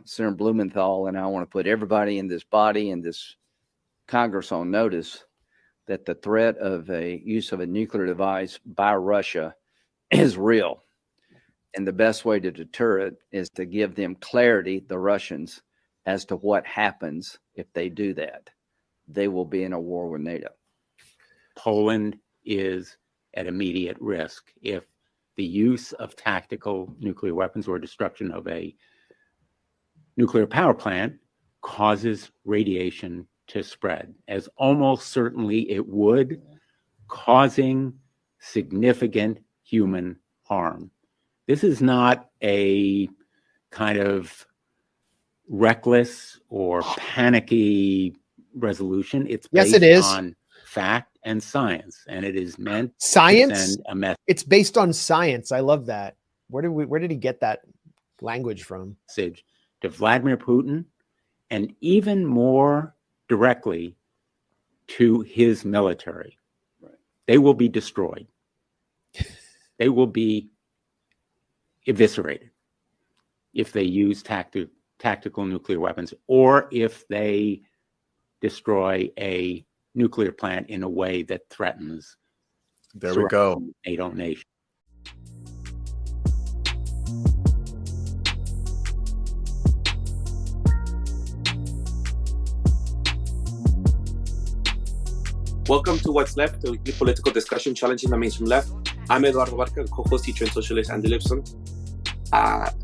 Senator Blumenthal and I want to put everybody in this body and this Congress on notice that the threat of a use of a nuclear device by Russia is real. And the best way to deter it is to give them clarity, the Russians, as to what happens if they do that. They will be in a war with NATO. Poland is at immediate risk if the use of tactical nuclear weapons or destruction of a nuclear power plant causes radiation to spread, as almost certainly it would, causing significant human harm. This is not a kind of reckless or panicky resolution. It's based on fact and science, and it is meant to send a message. It's based on science. I love that. Where did he get that language from? Message to Vladimir Putin, and even more directly to his military. Right. They will be destroyed. They will be eviscerated if they use tactical nuclear weapons, or if they destroy a nuclear plant in a way that threatens NATO nation. Welcome to What's Left, a political discussion challenging the mainstream left. I'm Eduardo Barca, co-host, teacher and socialist, and the Libson.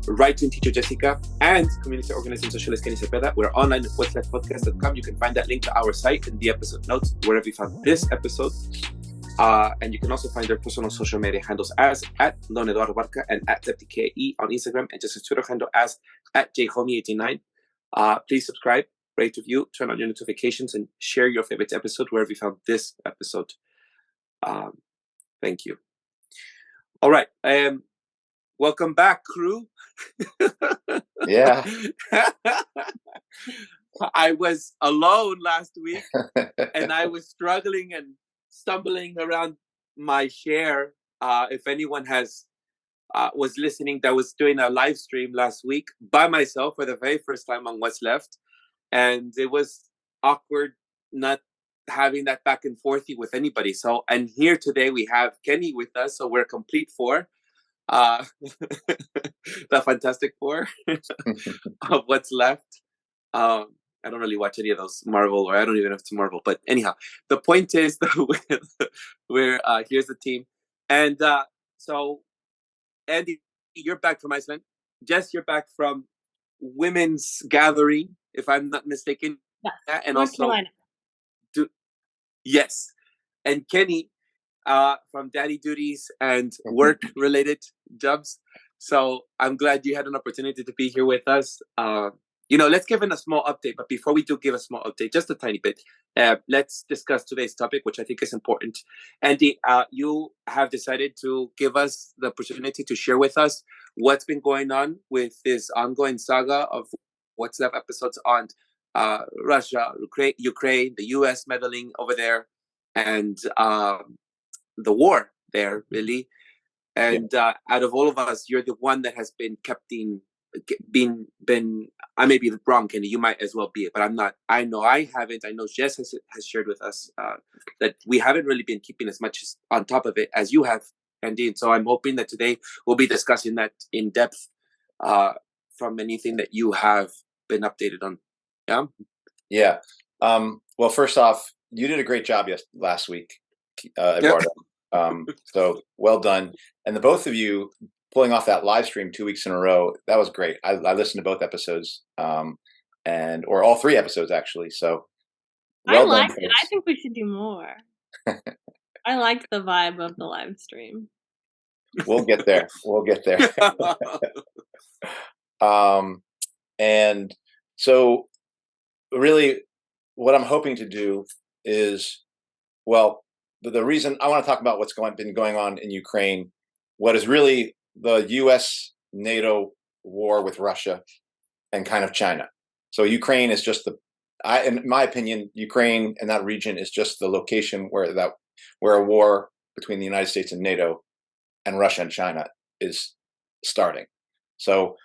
Right-wing teacher Jessica, and community organizing socialist Kenny Cepeda. We're online at what'sleftpodcast.com. You can find that link to our site in the episode notes, wherever you found this episode. And you can also find their personal social media handles as at Don Eduardo Barca and at ZeptiKE on Instagram, and just a Twitter handle as at JHomie89. Please subscribe, rate, review, turn on your notifications, and share your favorite episode wherever you found this episode. Thank you. All right. Welcome back, crew. Yeah. I was alone last week, and I was struggling and stumbling around my share. If anyone was listening, that was doing a live stream last week by myself for the very first time on What's Left, and it was awkward not having that back and forthy with anybody. So, and here today we have Kenny with us, so we're a complete four. The Fantastic Four of What's Left. I don't really watch any of those Marvel, or I don't even know if it's Marvel, but anyhow, the point is that we're here's the team. And so Andy, you're back from Iceland. Jess, you're back from Women's Gathering, if I'm not mistaken. Yes. And North also Carolina. Yes. And Kenny from daddy duties and work related jobs. So I'm glad you had an opportunity to be here with us. Let's give in a small update. But before we do give a small update, just a tiny bit, let's discuss today's topic, which I think is important. Andy, you have decided to give us the opportunity to share with us what's been going on with this ongoing saga of What's Left episodes on Russia, Ukraine, the U.S. meddling over there, and the war there, really. And out of all of us, you're the one that has been I may be wrong, Kenny, you might as well be it, but I'm not. I know I haven't. I know Jess has shared with us that we haven't really been keeping as much on top of it as you have, Andy. And so I'm hoping that today we'll be discussing that in depth from anything that you have been updated on. Yeah? Yeah. Well, first off, you did a great job last week, Eduardo. So well done. And the both of you pulling off that live stream 2 weeks in a row, that was great. I listened to both episodes, or all 3 episodes actually. So well I liked it. I think we should do more. I liked the vibe of the live stream. We'll get there. And so really what I'm hoping to do is, well, the reason I want to talk about what's been going on in Ukraine, what is really the U.S.-NATO war with Russia and kind of China. So Ukraine is just in my opinion, Ukraine and that region is just the location where a war between the United States and NATO and Russia and China is starting. So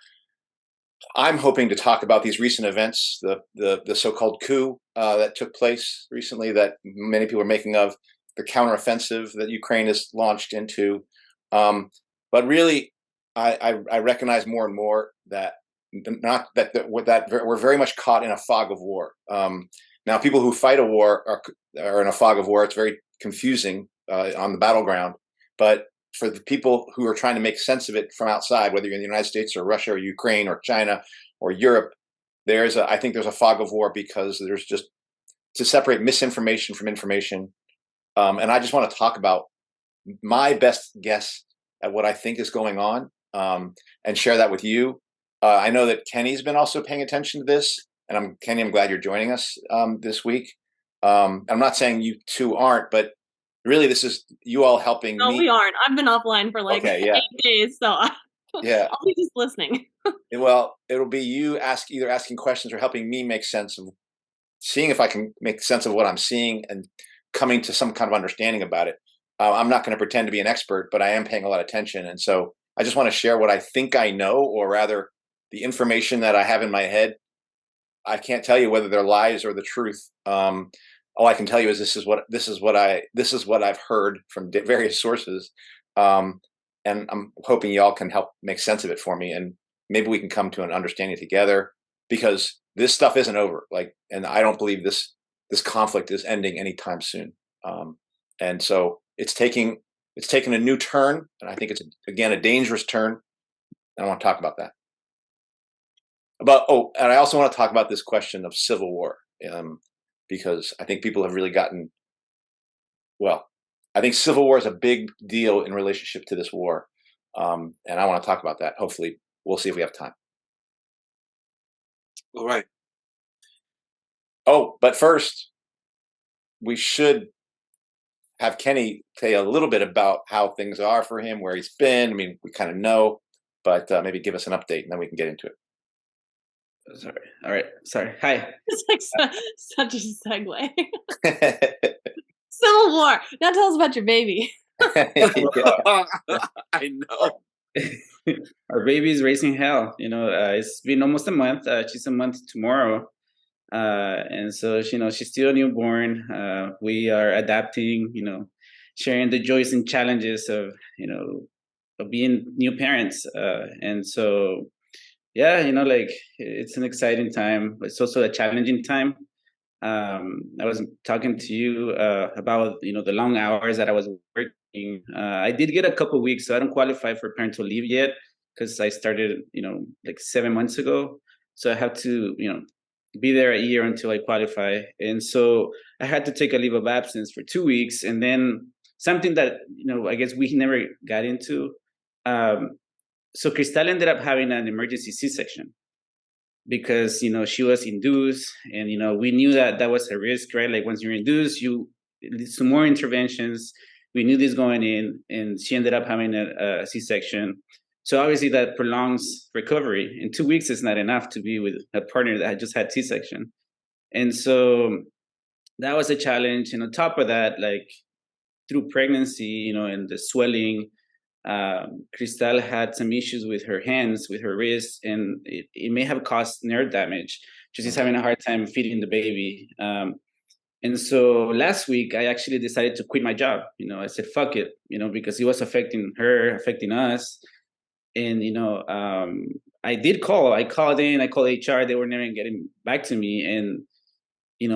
I'm hoping to talk about these recent events, the so-called coup that took place recently, that many people are making of, the counteroffensive that Ukraine has launched into. But really, I recognize more and more that we're very much caught in a fog of war. Now, people who fight a war are in a fog of war. It's very confusing on the battleground, but for the people who are trying to make sense of it from outside, whether you're in the United States or Russia or Ukraine or China or Europe, I think there's a fog of war because there's just to separate misinformation from information. And I just want to talk about my best guess at what I think is going on and share that with you. I know that Kenny's been also paying attention to this, and Kenny, I'm glad you're joining us this week. I'm not saying you two aren't, but really, this is you all helping me. No, we aren't. I've been offline for like 8 days, so I'll be just listening. Well, it'll be you either asking questions or helping me make sense of seeing if I can make sense of what I'm seeing and coming to some kind of understanding about it. I'm not going to pretend to be an expert, but I am paying a lot of attention. And so I just want to share what I think I know, or rather the information that I have in my head. I can't tell you whether they're lies or the truth. All I can tell you is this is what I've heard from various sources. And I'm hoping y'all can help make sense of it for me. And maybe we can come to an understanding together, because this stuff isn't over. And I don't believe this conflict is ending anytime soon. And so it's taking a new turn, and I think it's again a dangerous turn. And I want to talk about that. And I also want to talk about this question of civil war, because I think people have really gotten. Well, I think civil war is a big deal in relationship to this war, and I want to talk about that. Hopefully, we'll see if we have time. All right. Oh, but first, we should have Kenny tell you a little bit about how things are for him, where he's been. I mean, we kind of know, but maybe give us an update, and then we can get into it. Sorry. All right. Sorry. Hi. It's like such a segue. Civil War. Now tell us about your baby. I know. Our baby's raising hell. It's been almost a month. She's a month tomorrow. And so, she's still a newborn. We are adapting, sharing the joys and challenges of being new parents. And so, yeah, it's an exciting time, but it's also a challenging time. I was talking to you about, the long hours that I was working. I did get a couple of weeks, so I don't qualify for parental leave yet because I started, 7 months ago. So I have to, be there a year until I qualify. And so I had to take a leave of absence for 2 weeks. And then something that, I guess we never got into. So Cristal ended up having an emergency C-section because, she was induced, and, we knew that was a risk, right? Like once you're induced, some more interventions. We knew this going in, and she ended up having a C-section. So obviously that prolongs recovery. And 2 weeks is not enough to be with a partner that had just had C-section. And so that was a challenge. And on top of that, through pregnancy, and the swelling, Cristal had some issues with her hands, with her wrists, and it may have caused nerve damage. She's having a hard time feeding the baby. And so last week, I actually decided to quit my job. I said, fuck it, because it was affecting her, affecting us. And, I did call. I called HR. They were never getting back to me. And,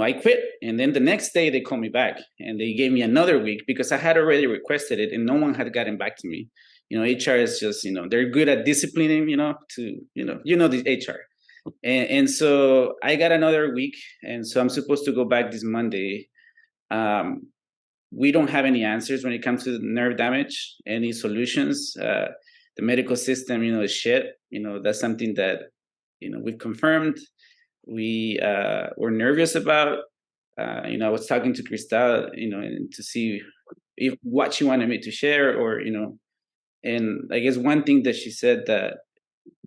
I quit. And then the next day they called me back and they gave me another week because I had already requested it and no one had gotten back to me. HR is just, they're good at disciplining, the HR. And so I got another week. And so I'm supposed to go back this Monday. We don't have any answers when it comes to nerve damage, any solutions. The medical system, is shit. That's something that, we've confirmed. We were nervous about. I was talking to Cristal, and to see what she wanted me to share, or and I guess one thing that she said that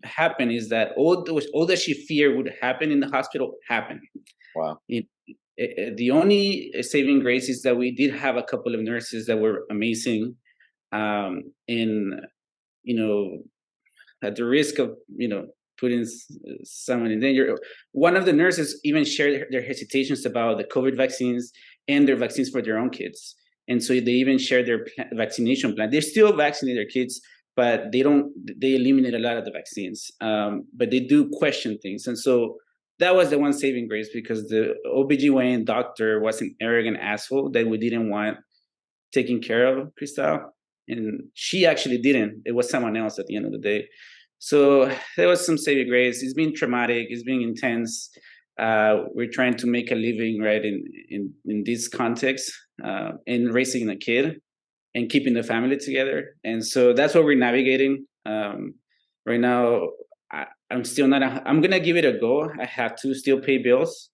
happened is that all that she feared would happen in the hospital happened. Wow. The only saving grace is that we did have a couple of nurses that were amazing, and at the risk of putting someone in danger. One of the nurses even shared their hesitations about the COVID vaccines and their vaccines for their own kids. And so they even shared their vaccination plan. They still vaccinate their kids, but they eliminate a lot of the vaccines. But they do question things. And so that was the one saving grace, because the OBGYN doctor was an arrogant asshole that we didn't want taking care of Cristal. And she actually didn't. It was someone else at the end of the day. So there was some saving grace. It's been traumatic. It's been intense. We're trying to make a living, right, in this context, in raising a kid and keeping the family together. And so that's what we're navigating. Right now, I'm still not, I'm going to give it a go. I have to still pay bills.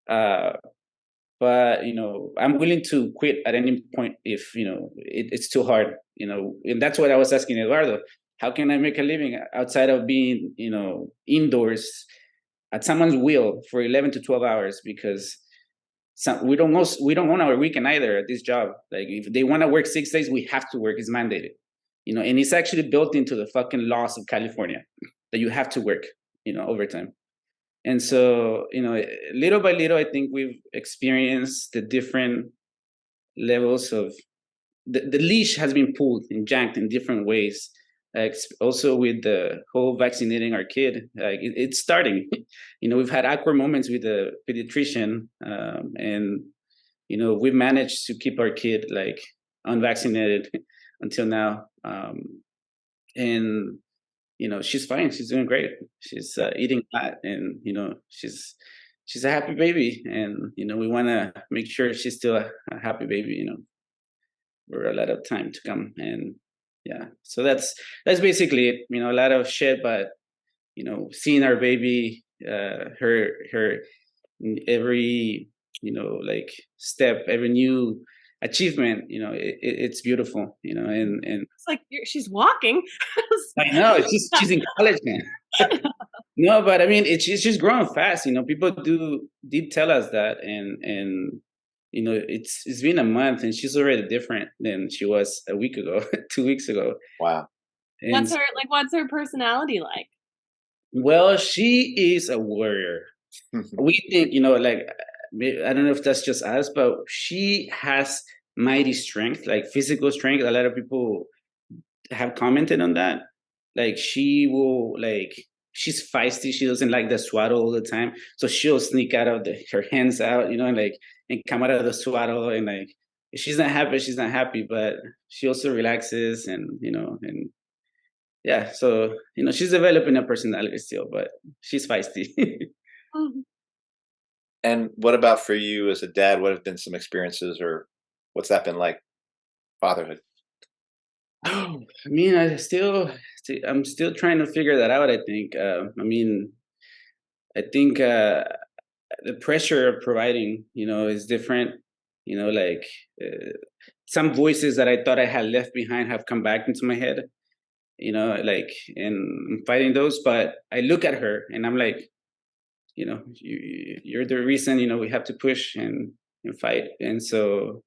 But, you know, I'm willing to quit at any point if, you know, it's too hard, you know, and that's what I was asking Eduardo. How can I make a living outside of being, you know, indoors at someone's will for 11 to 12 hours? Because we don't own our weekend either at this job. Like, if they want to work 6 days, we have to work. It's mandated, you know, and it's actually built into the fucking laws of California that you have to work, you know, overtime. And so, you know, little by little, I think we've experienced the different levels of the leash has been pulled and janked in different ways. Also with the whole vaccinating our kid, it's starting. You know, we've had awkward moments with the pediatrician, and, you know, we managed to keep our kid like unvaccinated until now. And you know, she's fine. She's doing great. She's eating fat, and, you know, she's a happy baby. And, you know, we want to make sure she's still a happy baby, you know, for a lot of time to come. And yeah, so that's basically it. You know, a lot of shit, but, you know, seeing our baby, her every, you know, like step, every new achievement, you know, it's beautiful, you know, and it's like she's walking. I know, she's in college now. No, but I mean, she's just growing fast, you know. People did tell us that, and you know, it's been a month and she's already different than she was a week ago, 2 weeks ago. Wow. And what's her personality like? Well, she is a warrior. We think, you know, like, I don't know if that's just us, but she has mighty strength, like physical strength. A lot of people have commented on that. Like, she will, like, she's feisty. She doesn't like the swaddle all the time. So she'll sneak out of her hands out, you know, and come out of the swaddle. And like, if she's not happy, but she also relaxes, and, you know, and yeah. So, you know, she's developing a personality still, but she's feisty. And what about for you as a dad? What have been some experiences, or what's that been like, fatherhood? Oh, I mean, I'm still trying to figure that out. I think. I mean, I think the pressure of providing, you know, is different. You know, like some voices that I thought I had left behind have come back into my head. You know, like, and I'm fighting those. But I look at her and I'm like, you know, you're the reason, you know, we have to push and fight. And so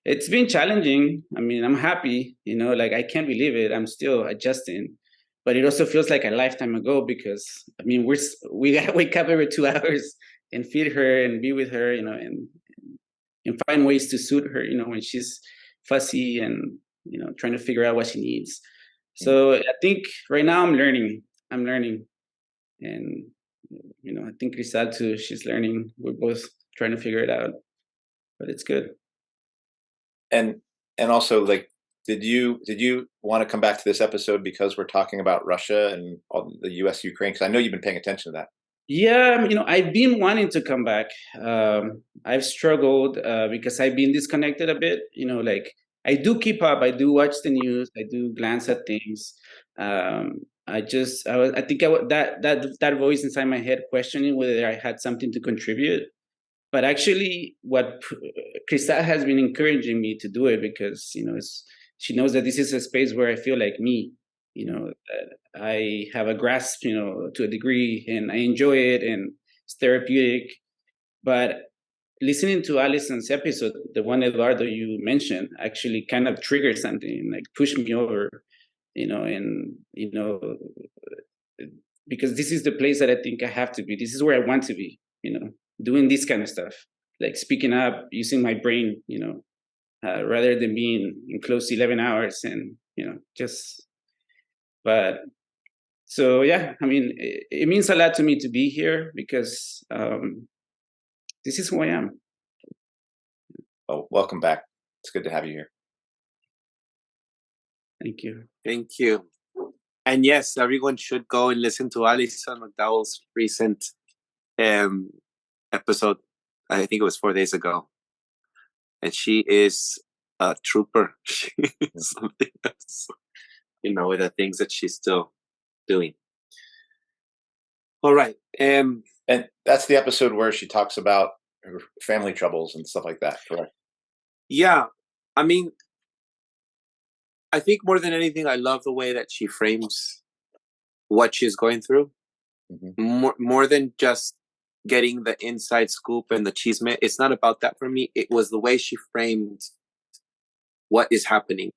it's been challenging. I mean, I'm happy, you know, like, I can't believe it. I'm still adjusting, but it also feels like a lifetime ago, because, I mean, we gotta wake up every 2 hours and feed her and be with her, you know, and find ways to suit her, you know, when she's fussy and, you know, trying to figure out what she needs. So I think right now I'm learning, and, you know, I think Cristal too, she's learning. We're both trying to figure it out, but it's good. And also, like, did you want to come back to this episode because we're talking about Russia and all the U.S. Ukraine? Because I know you've been paying attention to that. Yeah, you know, I've been wanting to come back. I've struggled because I've been disconnected a bit. You know, like, I do keep up. I do watch the news. I do glance at things. I think that voice inside my head questioning whether I had something to contribute. But actually, what Cristal has been encouraging me to do it, because, you know, she knows that this is a space where I feel like me, you know, that I have a grasp, you know, to a degree, and I enjoy it, and it's therapeutic. But listening to Alison's episode, the one, Eduardo, you mentioned, actually kind of triggered something, like pushed me over, you know, and, you know, because this is the place that I think I have to be. This is where I want to be, doing this kind of stuff, like speaking up, using my brain, rather than being in close to 11 hours and, but so, yeah, I mean, it means a lot to me to be here because this is who I am. Oh, welcome back. It's good to have you here. Thank you. Thank you. And yes, everyone should go and listen to Alison McDowell's recent episode. I think it was 4 days ago. And she is a trooper. She is something else, with the things that she's still doing. All right. And that's the episode where she talks about her family troubles and stuff like that, correct? Yeah. I mean, I think more than anything, I love the way that she frames what she's going through. Mm-hmm. More than just getting the inside scoop and the chisme. It's not about that for me. It was the way she framed what is happening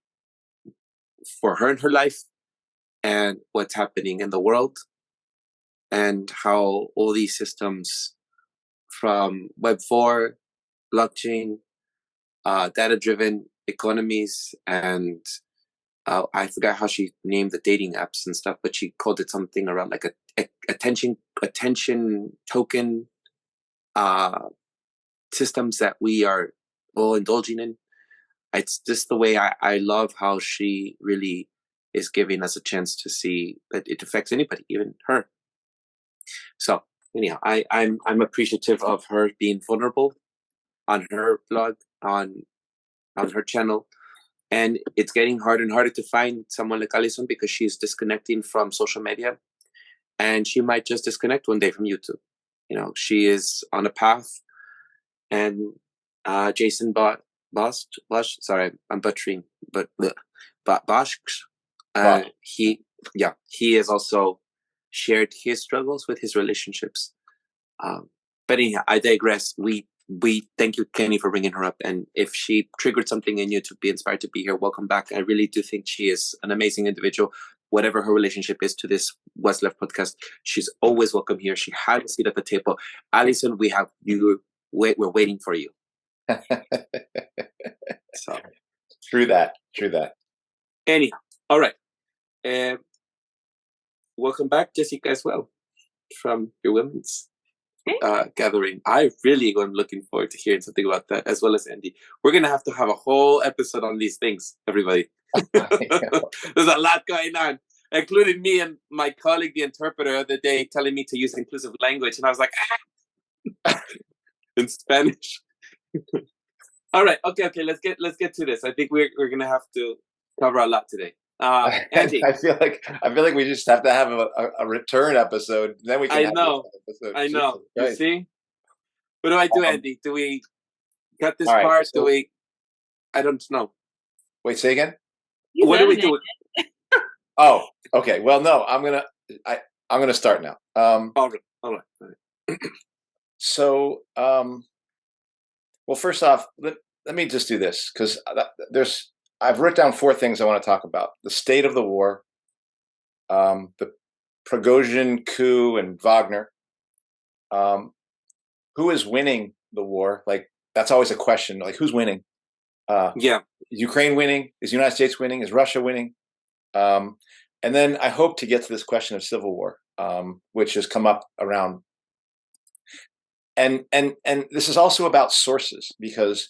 for her in her life and what's happening in the world, and how all these systems from Web4, blockchain, data-driven economies, and I forgot how she named the dating apps and stuff, but she called it something around like a attention token systems that we are all indulging in. It's just the way I love how she really is giving us a chance to see that it affects anybody, even her. So anyhow, I'm appreciative of her being vulnerable on her blog, on her channel. And it's getting harder and harder to find someone like Alison because she's disconnecting from social media, and she might just disconnect one day from YouTube. She is on a path, and Jason Bosch, sorry, I'm butchering, but Bosch, he has also shared his struggles with his relationships. But anyhow, I digress. We thank you, Kenny, for bringing her up. And if she triggered something in you to be inspired to be here, welcome back. I really do think she is an amazing individual. Whatever her relationship is to this What's Left podcast, she's always welcome here. She had a seat at the table. Alison, we have you. We're waiting for you. So True that. Anyhow, all right. Welcome back, Jessica, as well, from your women's gathering. I really am looking forward to hearing something about that, as well as Andy. We're going to have a whole episode on these things, everybody. There's a lot going on, including me and my colleague, the interpreter, the other day, telling me to use inclusive language. And I was like, in Spanish. All right. Okay. Let's get to this. I think we're going to have to cover a lot today. Andy. I feel like we just have to have a return episode. Then we can. I know. You see? What do I do, Andy? Do we cut this part? Right, do we? I don't know. Wait, say again. What do we do? Oh, okay. Well, no, I'm gonna start now. All right. So, well, first off, let me just do this because I've written down 4 things I want to talk about: the state of the war, the Prigozhin coup and Wagner. Who is winning the war? Like, that's always a question. Like, who's winning? Is Ukraine winning? Is the United States winning? Is Russia winning? And then I hope to get to this question of civil war, which has come up around. And this is also about sources because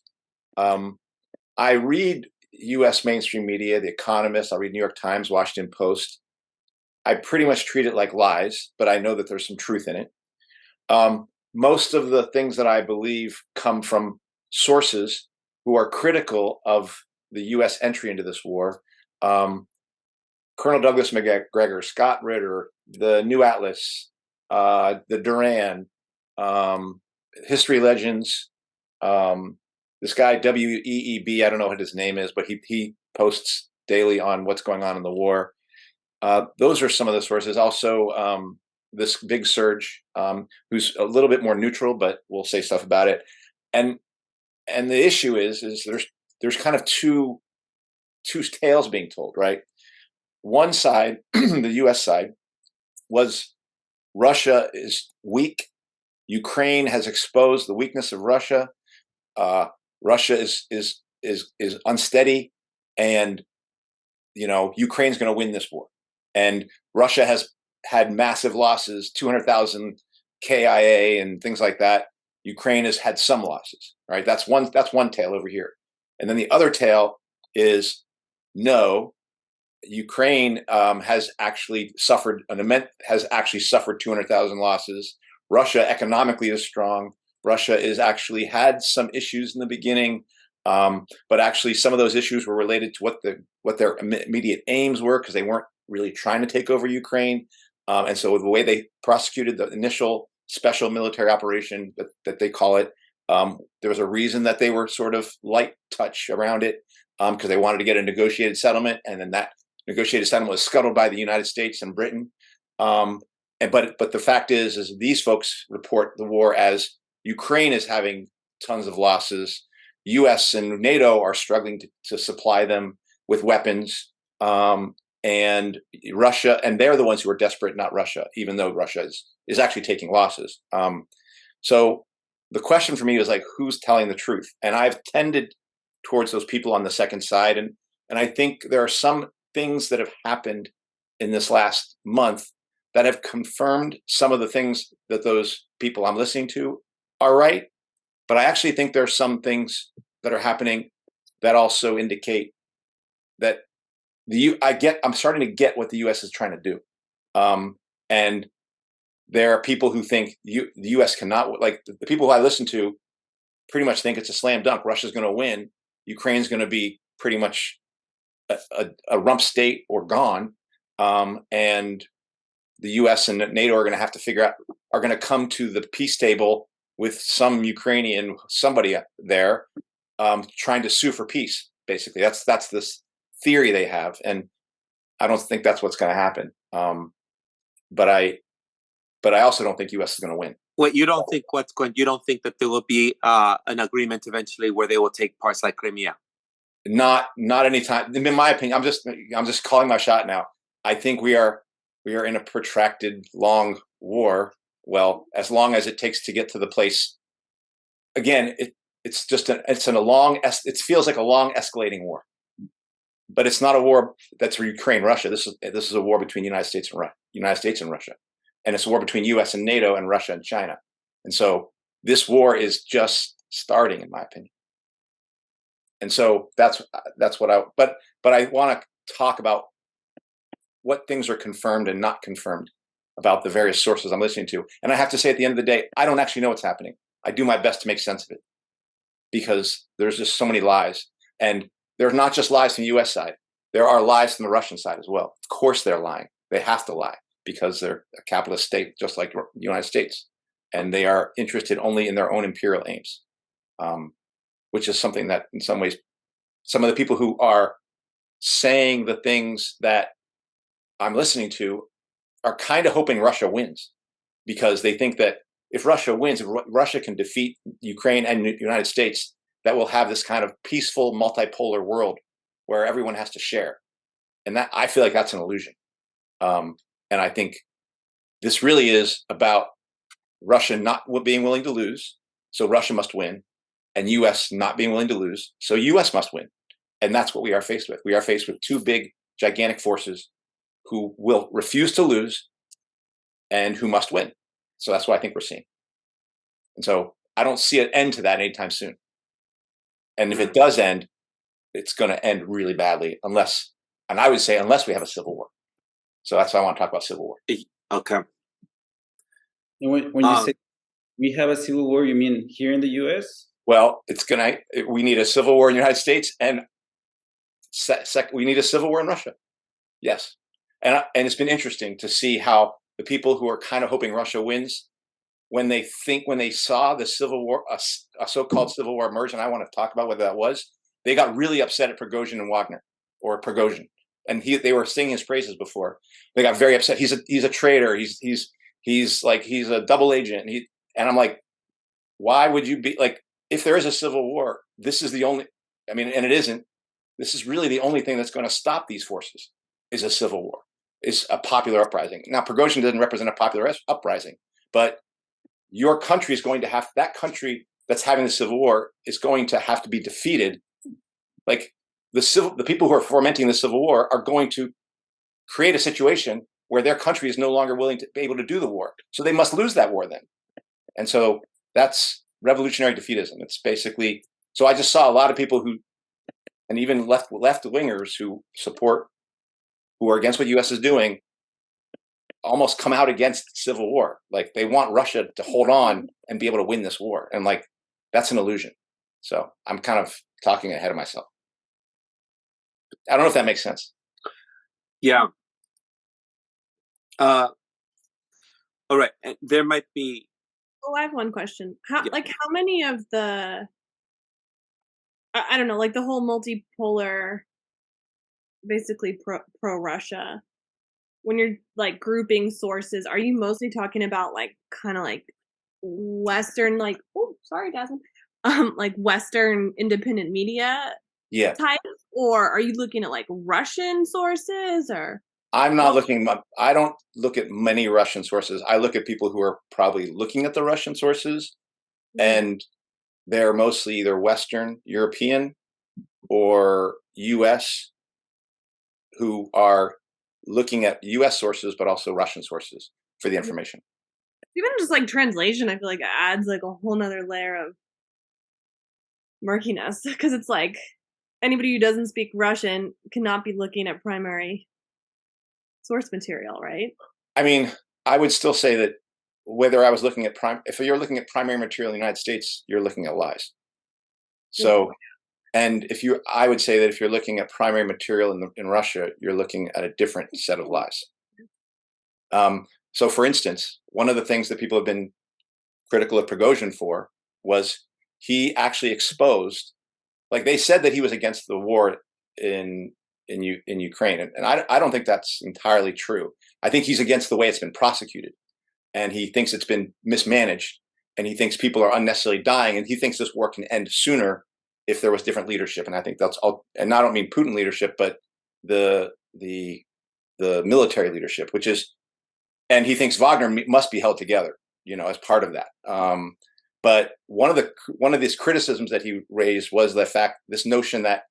I read U.S. mainstream media, The Economist. I read New York Times, Washington Post. I pretty much treat it like lies, but I know that there's some truth in it. Most of the things that I believe come from sources who are critical of the U.S. entry into this war. Colonel Douglas McGregor, Scott Ritter, the New Atlas, the Duran, History Legends, this guy WEEB, I don't know what his name is, but he posts daily on what's going on in the war. Those are some of the sources. Also, this big Serge, who's a little bit more neutral, but will say stuff about it. And the issue is there's kind of two tales being told, right? One side, the U.S. side, was Russia is weak. Ukraine has exposed the weakness of Russia. Russia is unsteady, and Ukraine's going to win this war. And Russia has had massive losses, 200,000 KIA and things like that. Ukraine has had some losses, right? That's one tale over here. And then the other tale is no, Ukraine has actually suffered 200,000 losses. Russia economically is strong. Russia is actually had some issues in the beginning, but actually some of those issues were related to what their immediate aims were, because they weren't really trying to take over Ukraine. And so the way they prosecuted the initial special military operation that they call it, there was a reason that they were sort of light touch around it, because they wanted to get a negotiated settlement, and then that negotiated settlement was scuttled by the United States and Britain. But the fact is these folks report the war as Ukraine is having tons of losses. U.S. and NATO are struggling to supply them with weapons, and Russia, and they're the ones who are desperate, not Russia, even though Russia is actually taking losses. So the question for me is like, who's telling the truth? And I've tended towards those people on the second side, and I think there are some things that have happened in this last month that have confirmed some of the things that those people I'm listening to are right. But I actually think there are some things that are happening that also indicate that I'm starting to get what the U.S. is trying to do. And there are people who think the U.S. cannot, like the people who I listen to pretty much think it's a slam dunk. Russia's going to win. Ukraine's going to be pretty much a rump state or gone. And the U.S. and NATO are going to have to are going to come to the peace table with some Ukrainian, somebody there, trying to sue for peace. Basically, that's this theory they have, and I don't think that's what's going to happen. But I also don't think U.S. is going to win. Wait, you don't think you don't think that there will be an agreement eventually where they will take parts like Crimea? Not anytime. In my opinion, I'm just calling my shot now. I think we are in a protracted, long war. Well, as long as it takes to get to the place. Again, it feels like a long escalating war, but it's not a war that's for Ukraine, Russia. This is a war between United States and Russia, and it's a war between U.S. and NATO and Russia and China. And so this war is just starting, in my opinion. And so that's what but I want to talk about what things are confirmed and not confirmed about the various sources I'm listening to. And I have to say, at the end of the day, I don't actually know what's happening. I do my best to make sense of it, because there's just so many lies. And there's not just lies from the U.S. side. There are lies from the Russian side as well. Of course they're lying. They have to lie, because they're a capitalist state, just like the United States. And they are interested only in their own imperial aims, which is something that in some ways, some of the people who are saying the things that I'm listening to are kind of hoping Russia wins, because they think that if Russia wins, if Russia can defeat Ukraine and the United States, that will have this kind of peaceful multipolar world where everyone has to share. And that, I feel like that's an illusion. And I think this really is about Russia not being willing to lose, so Russia must win, and U.S. not being willing to lose, so U.S. must win. And that's what we are faced with. We are faced with two big, gigantic forces who will refuse to lose and who must win. So that's what I think we're seeing. And so I don't see an end to that anytime soon. And if it does end, it's going to end really badly, unless we have a civil war. So that's why I want to talk about civil war. Okay. When you say we have a civil war, you mean here in the U.S.? Well, we need a civil war in the United States, and we need a civil war in Russia. Yes. And it's been interesting to see how the people who are kind of hoping Russia wins, when they saw the civil war, a so-called civil war emerge, and I want to talk about what that was, they got really upset at Prigozhin and Wagner, or Prigozhin. And they were singing his praises before. They got very upset. He's a traitor. He's a double agent. And I'm like, why would you be like, if there is a civil war, this is the only, and it isn't, this is really the only thing that's going to stop these forces, is a civil war. is a popular uprising. Now, Prigozhin doesn't represent a popular uprising, but your country is going to have, that country that's having the civil war is going to have to be defeated. Like the people who are fomenting the civil war are going to create a situation where their country is no longer willing to be able to do the war. So they must lose that war then. And so that's revolutionary defeatism. It's basically, so I just saw a lot of people who, and even left wingers who are against what U.S. is doing, almost come out against civil war. Like they want Russia to hold on and be able to win this war. And like, that's an illusion. So I'm kind of talking ahead of myself. I don't know if that makes sense. Yeah. All right. And there might be. Oh, I have one question. How many of the, I don't know, like the whole multipolar, basically pro Russia, when you're like grouping sources, are you mostly talking about like kind of like Western, like, oh, sorry, Jasmine, like Western independent media types, or are you looking at like Russian sources, or? I'm not looking, I don't look at many Russian sources. I look at people who are probably looking at the Russian sources, and they're mostly either Western European or US, who are looking at US sources, but also Russian sources for the information. Even just like translation, I feel like it adds like a whole nother layer of murkiness, because it's like anybody who doesn't speak Russian cannot be looking at primary source material, right? I mean, I would still say that whether I was looking at if you're looking at primary material in the United States, you're looking at lies. So, and I would say that if you're looking at primary material in Russia, you're looking at a different set of lies. So for instance, one of the things that people have been critical of Prigozhin for was he actually exposed, like they said that he was against the war in Ukraine. And I don't think that's entirely true. I think he's against the way it's been prosecuted, and he thinks it's been mismanaged, and he thinks people are unnecessarily dying, and he thinks this war can end sooner if there was different leadership. And I think that's all. And I don't mean Putin leadership, but the military leadership, which is, and he thinks Wagner must be held together, as part of that. But one of these criticisms that he raised was this notion that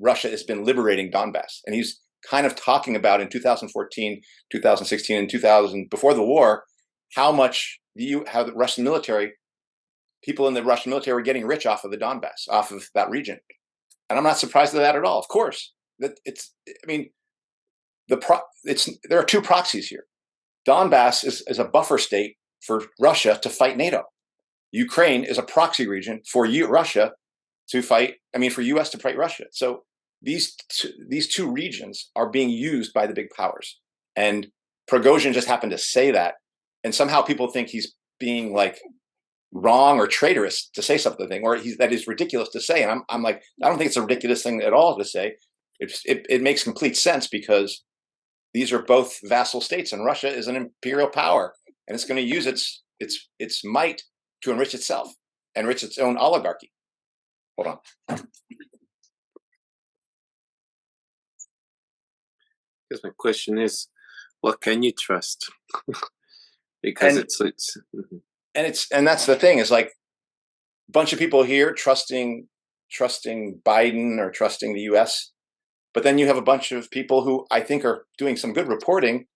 Russia has been liberating Donbass. And he's kind of talking about in 2014, 2016, and 2000, before the war, how the Russian military, people in the Russian military were getting rich off of the Donbass, off of that region. And I'm not surprised at that at all. Of course, there are two proxies here. Donbass is a buffer state for Russia to fight NATO. Ukraine is a proxy region for Russia to fight, for US to fight Russia. So these two regions are being used by the big powers. And Prigozhin just happened to say that. And somehow people think he's being like wrong or traitorous to say something, or that is ridiculous to say. And I'm like, I don't think it's a ridiculous thing at all to say. It makes complete sense, because these are both vassal states, and Russia is an imperial power, and it's going to use its might to enrich itself, enrich its own oligarchy. Hold on. Because my question is, what can you trust? Because and that's the thing, is like a bunch of people here trusting Biden or trusting the US, but then you have a bunch of people who I think are doing some good reporting,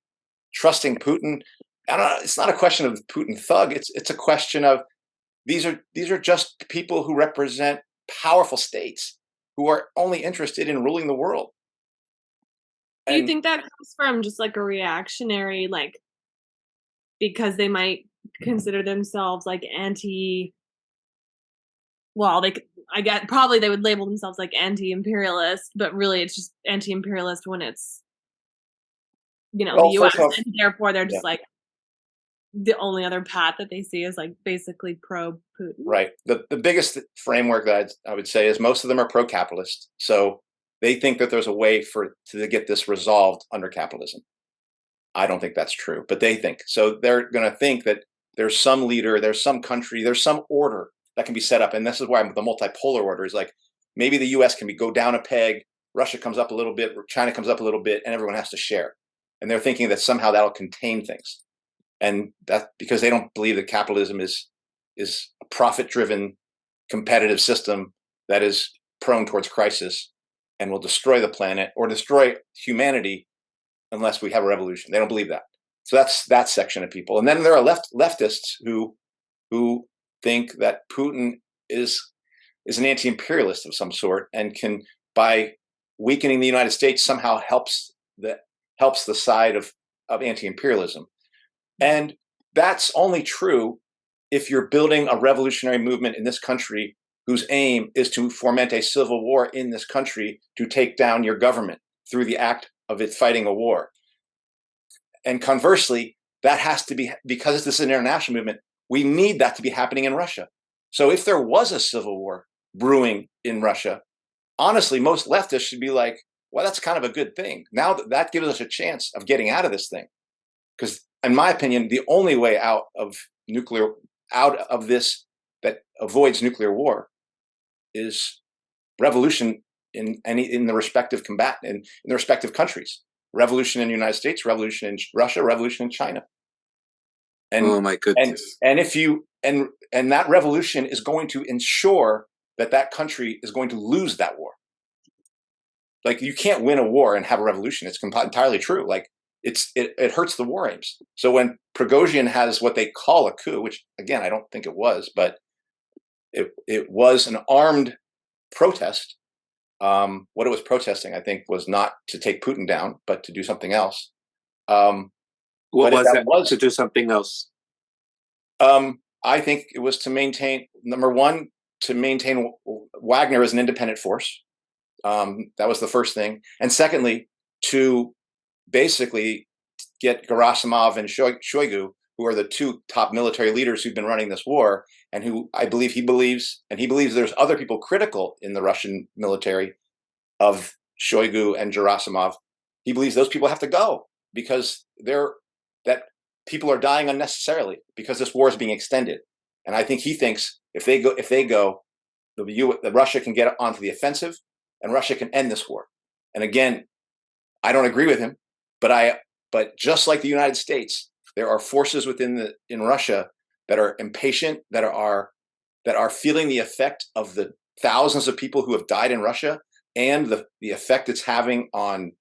trusting Putin. I don't know, it's not a question of Putin thug. It's a question of these are just people who represent powerful states who are only interested in ruling the world. Do you think that comes from just like a reactionary, like, because they might consider themselves like I guess probably they would label themselves like anti-imperialist, but really it's just anti-imperialist when it's, the US, and therefore they're just like, the only other path that they see is like basically pro-Putin. Right. The biggest framework that I would say is most of them are pro-capitalist. So they think that there's a way to get this resolved under capitalism. I don't think that's true, but they think. So they're going to think that there's some leader, there's some country, there's some order that can be set up. And this is why the multipolar order is like, maybe the US can go down a peg, Russia comes up a little bit, China comes up a little bit, and everyone has to share. and they're thinking that somehow that'll contain things, and that because they don't believe that capitalism is a profit-driven competitive system that is prone towards crisis and will destroy the planet or destroy humanity unless we have a revolution. They don't believe that. So that's that section of people. And then there are leftists who think that Putin is an anti-imperialist of some sort and can, by weakening the United States, somehow helps the side of anti-imperialism. And that's only true if you're building a revolutionary movement in this country whose aim is to foment a civil war in this country to take down your government through the act of it fighting a war. And conversely, that has to be, because this is an international movement, we need that to be happening in Russia. So if there was a civil war brewing in Russia, honestly, most leftists should be like, well, that's kind of a good thing. Now that gives us a chance of getting out of this thing. Because in my opinion, the only way out of this that avoids nuclear war is revolution in the respective in the respective countries. Revolution in the United States, revolution in Russia, revolution in China. And, oh my goodness! And if you and that revolution is going to ensure that country is going to lose that war. Like, you can't win a war and have a revolution. It's entirely true. Like, it hurts the war aims. So when Prigozhin has what they call a coup, which again I don't think it was, but it was an armed protest. What it was protesting, I think, was not to take Putin down, but to do something else. What was that? Was to do something else? I think it was to maintain, number one, to maintain Wagner as an independent force. That was the first thing. And secondly, to basically get Gerasimov and Shoigu, who are the two top military leaders who've been running this war, and who I believe he believes there's other people critical in the Russian military of Shoigu and Gerasimov. He believes those people have to go because that people are dying unnecessarily because this war is being extended. And I think he thinks if they go, Russia can get onto the offensive and Russia can end this war. And again, I don't agree with him, but just like the United States, there are forces in Russia that are impatient, that are feeling the effect of the thousands of people who have died in Russia and the effect it's having on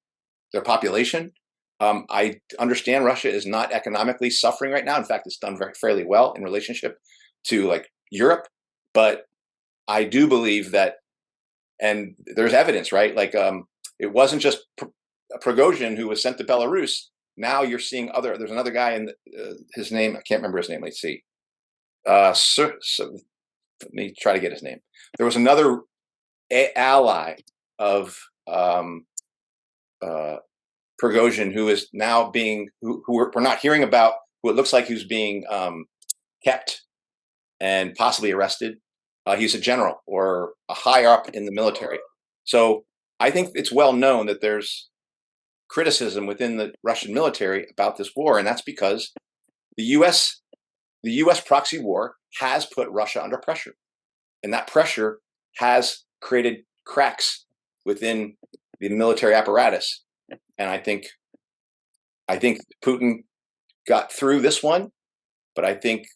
their population. I understand Russia is not economically suffering right now. In fact, it's done fairly well in relationship to like Europe. But I do believe that, and there's evidence, right? Like it wasn't just Prigozhin who was sent to Belarus. Now you're seeing there's another guy in his name. I can't remember his name. Let's see. So let me try to get his name. There was another ally of Prigozhin who is now who we're not hearing about, who it looks like who's being kept and possibly arrested. He's a general or a higher up in the military. So I think it's well known that there's criticism within the Russian military about this war, and that's because the U.S. proxy war has put Russia under pressure, and that pressure has created cracks within the military apparatus. And I think Putin got through this one, but I think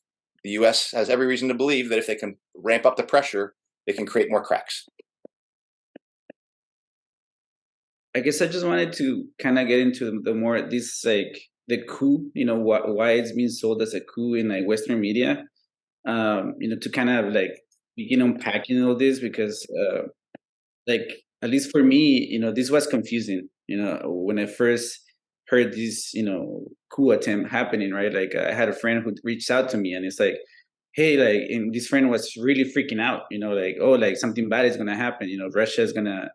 the U.S. has every reason to believe that if they can ramp up the pressure, they can create more cracks. I guess I just wanted to kind of get into the coup, why it's being sold as a coup in like Western media, to kind of like begin unpacking all this, because like, at least for me, this was confusing, when I first heard this, coup attempt happening, right? Like I had a friend who reached out to me and it's like, hey, like, and this friend was really freaking out, like, oh, like something bad is going to happen. Russia is going to,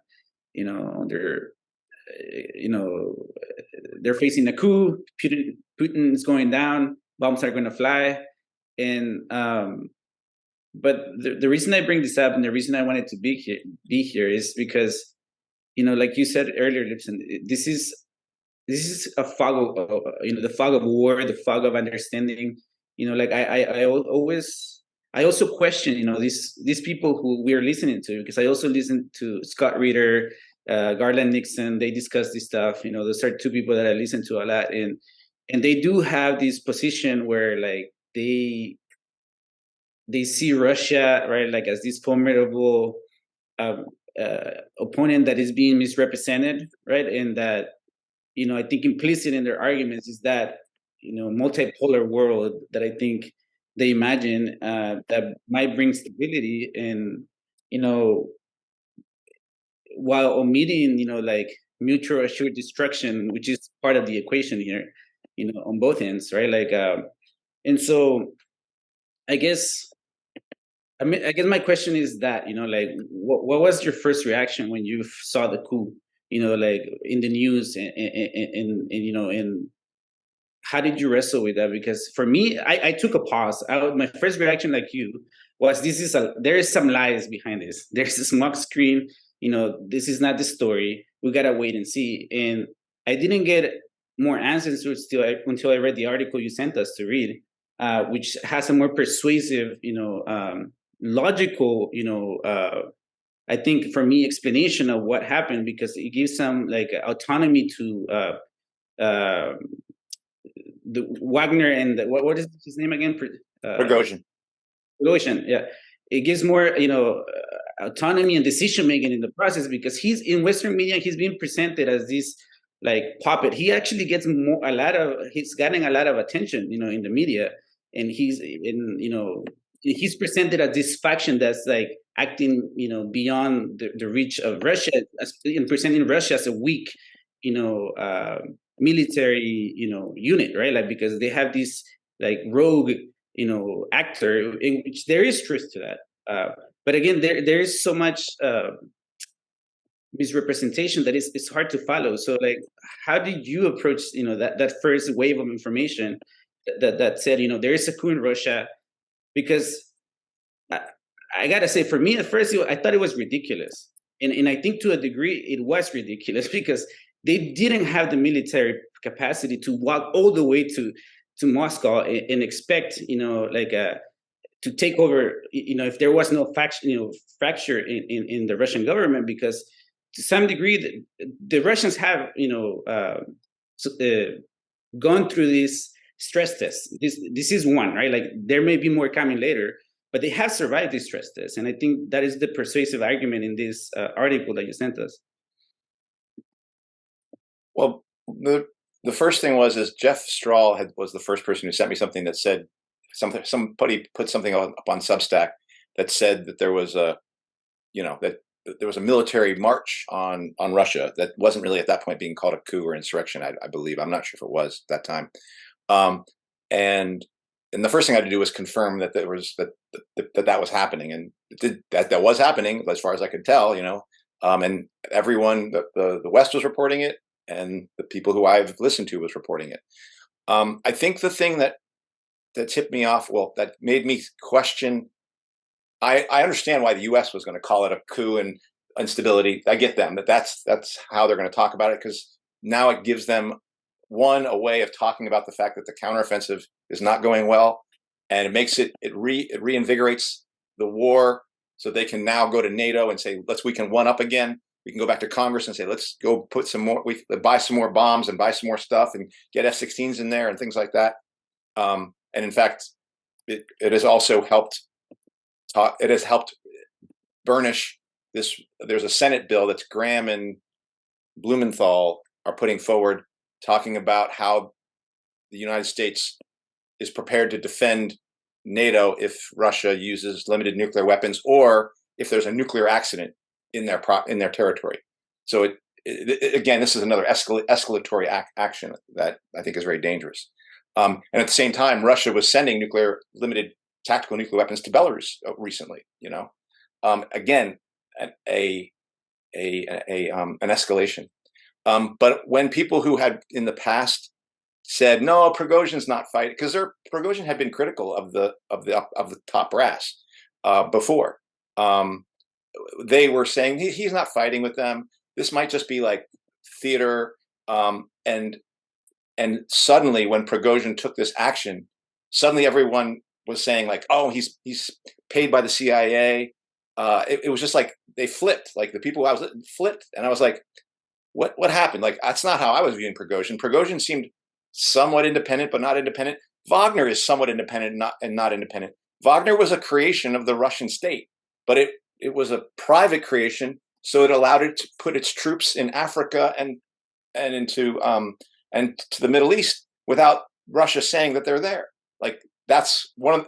they're facing a coup. Putin is going down. Bombs are going to fly. And, but the reason I bring this up and the reason I wanted to be here is because, like you said earlier, Libson, this is a fog of, the fog of war, the fog of understanding. Like I also question, these people who we're listening to, because I also listen to Scott Reeder Garland Nixon, they discuss this stuff. Those are two people that I listen to a lot, and they do have this position where like they see Russia, right, like as this formidable opponent that is being misrepresented, right, and that I think implicit in their arguments is that multipolar world that I think they imagine that might bring stability, and while omitting like mutual assured destruction, which is part of the equation here, on both ends, right? Like, and so I guess my question is that, like, what was your first reaction when you saw the coup, like in the news, and how did you wrestle with that? Because for me, I took a pause. My first reaction, like you, was there is some lies behind this. There's a smoke screen. This is not the story. We gotta wait and see. And I didn't get more answers until I read the article you sent us to read, which has a more persuasive, logical, I think for me, explanation of what happened, because it gives some like autonomy to the Wagner and what is his name again? Prigozhin. Prigozhin, yeah. It gives more, autonomy and decision making in the process, because he's in Western media. He's being presented as this like puppet. He actually gets he's getting a lot of attention, in the media, and he's presented as this faction that's like acting, beyond the reach of Russia, and presenting Russia as a weak, military, unit, right? Like, because they have this like rogue, actor, in which there is truth to that. But again, there is so much misrepresentation that it's hard to follow. So like, how did you approach, that first wave of information that said, there is a coup in Russia? Because I gotta say, for me at first, I thought it was ridiculous. And I think to a degree it was ridiculous, because they didn't have the military capacity to walk all the way to Moscow and expect, to take over, if there was no fracture in the Russian government, because to some degree the Russians have, gone through this stress test. This is one, right? Like, there may be more coming later, but they have survived this stress test. And I think that is the persuasive argument in this article that you sent us. Well, the first thing is Jeff Strahl was the first person who sent me something that said somebody put something up on Substack that said that there was that there was a military march on Russia that wasn't really at that point being called a coup or insurrection. I believe, I'm not sure if it was at that time. And the first thing I had to do was confirm that there was that was happening, and that was happening as far as I could tell. And everyone, the West was reporting it, and the people who I've listened to was reporting it. I think the thing that tipped me off, that made me question. I understand why the U.S. was going to call it a coup and instability. I get them, that's how they're going to talk about it, because now it gives them a way of talking about the fact that the counteroffensive is not going well, and it makes it reinvigorates the war, so they can now go to NATO and say, we can one up again. We can go back to Congress and say, let's go put some more, buy some more bombs and buy some more stuff and get F-16s in there and things like that. And in fact, it has also helped. It has helped burnish this. There's a Senate bill that Graham and Blumenthal are putting forward, talking about how the United States is prepared to defend NATO if Russia uses limited nuclear weapons, or if there's a nuclear accident in their territory. So again, this is another escalatory action that I think is very dangerous. And at the same time, Russia was sending limited tactical nuclear weapons to Belarus recently. Again, an escalation. But when people who had in the past said, no, Prigozhin's not fighting, because Prigozhin had been critical of the top brass before. They were saying he's not fighting with them. This might just be like theater. And suddenly, when Prigozhin took this action, suddenly everyone was saying like, oh, he's paid by the CIA. it was just like they flipped. Like the people I was flipped, and I was like, what happened? Like that's not how I was viewing Prigozhin. Prigozhin seemed somewhat independent, but not independent. Wagner is somewhat independent, not independent. Wagner was a creation of the Russian state, but it was a private creation, so it allowed it to put its troops in Africa and into and to the Middle East without Russia saying that they're there. Like that's one of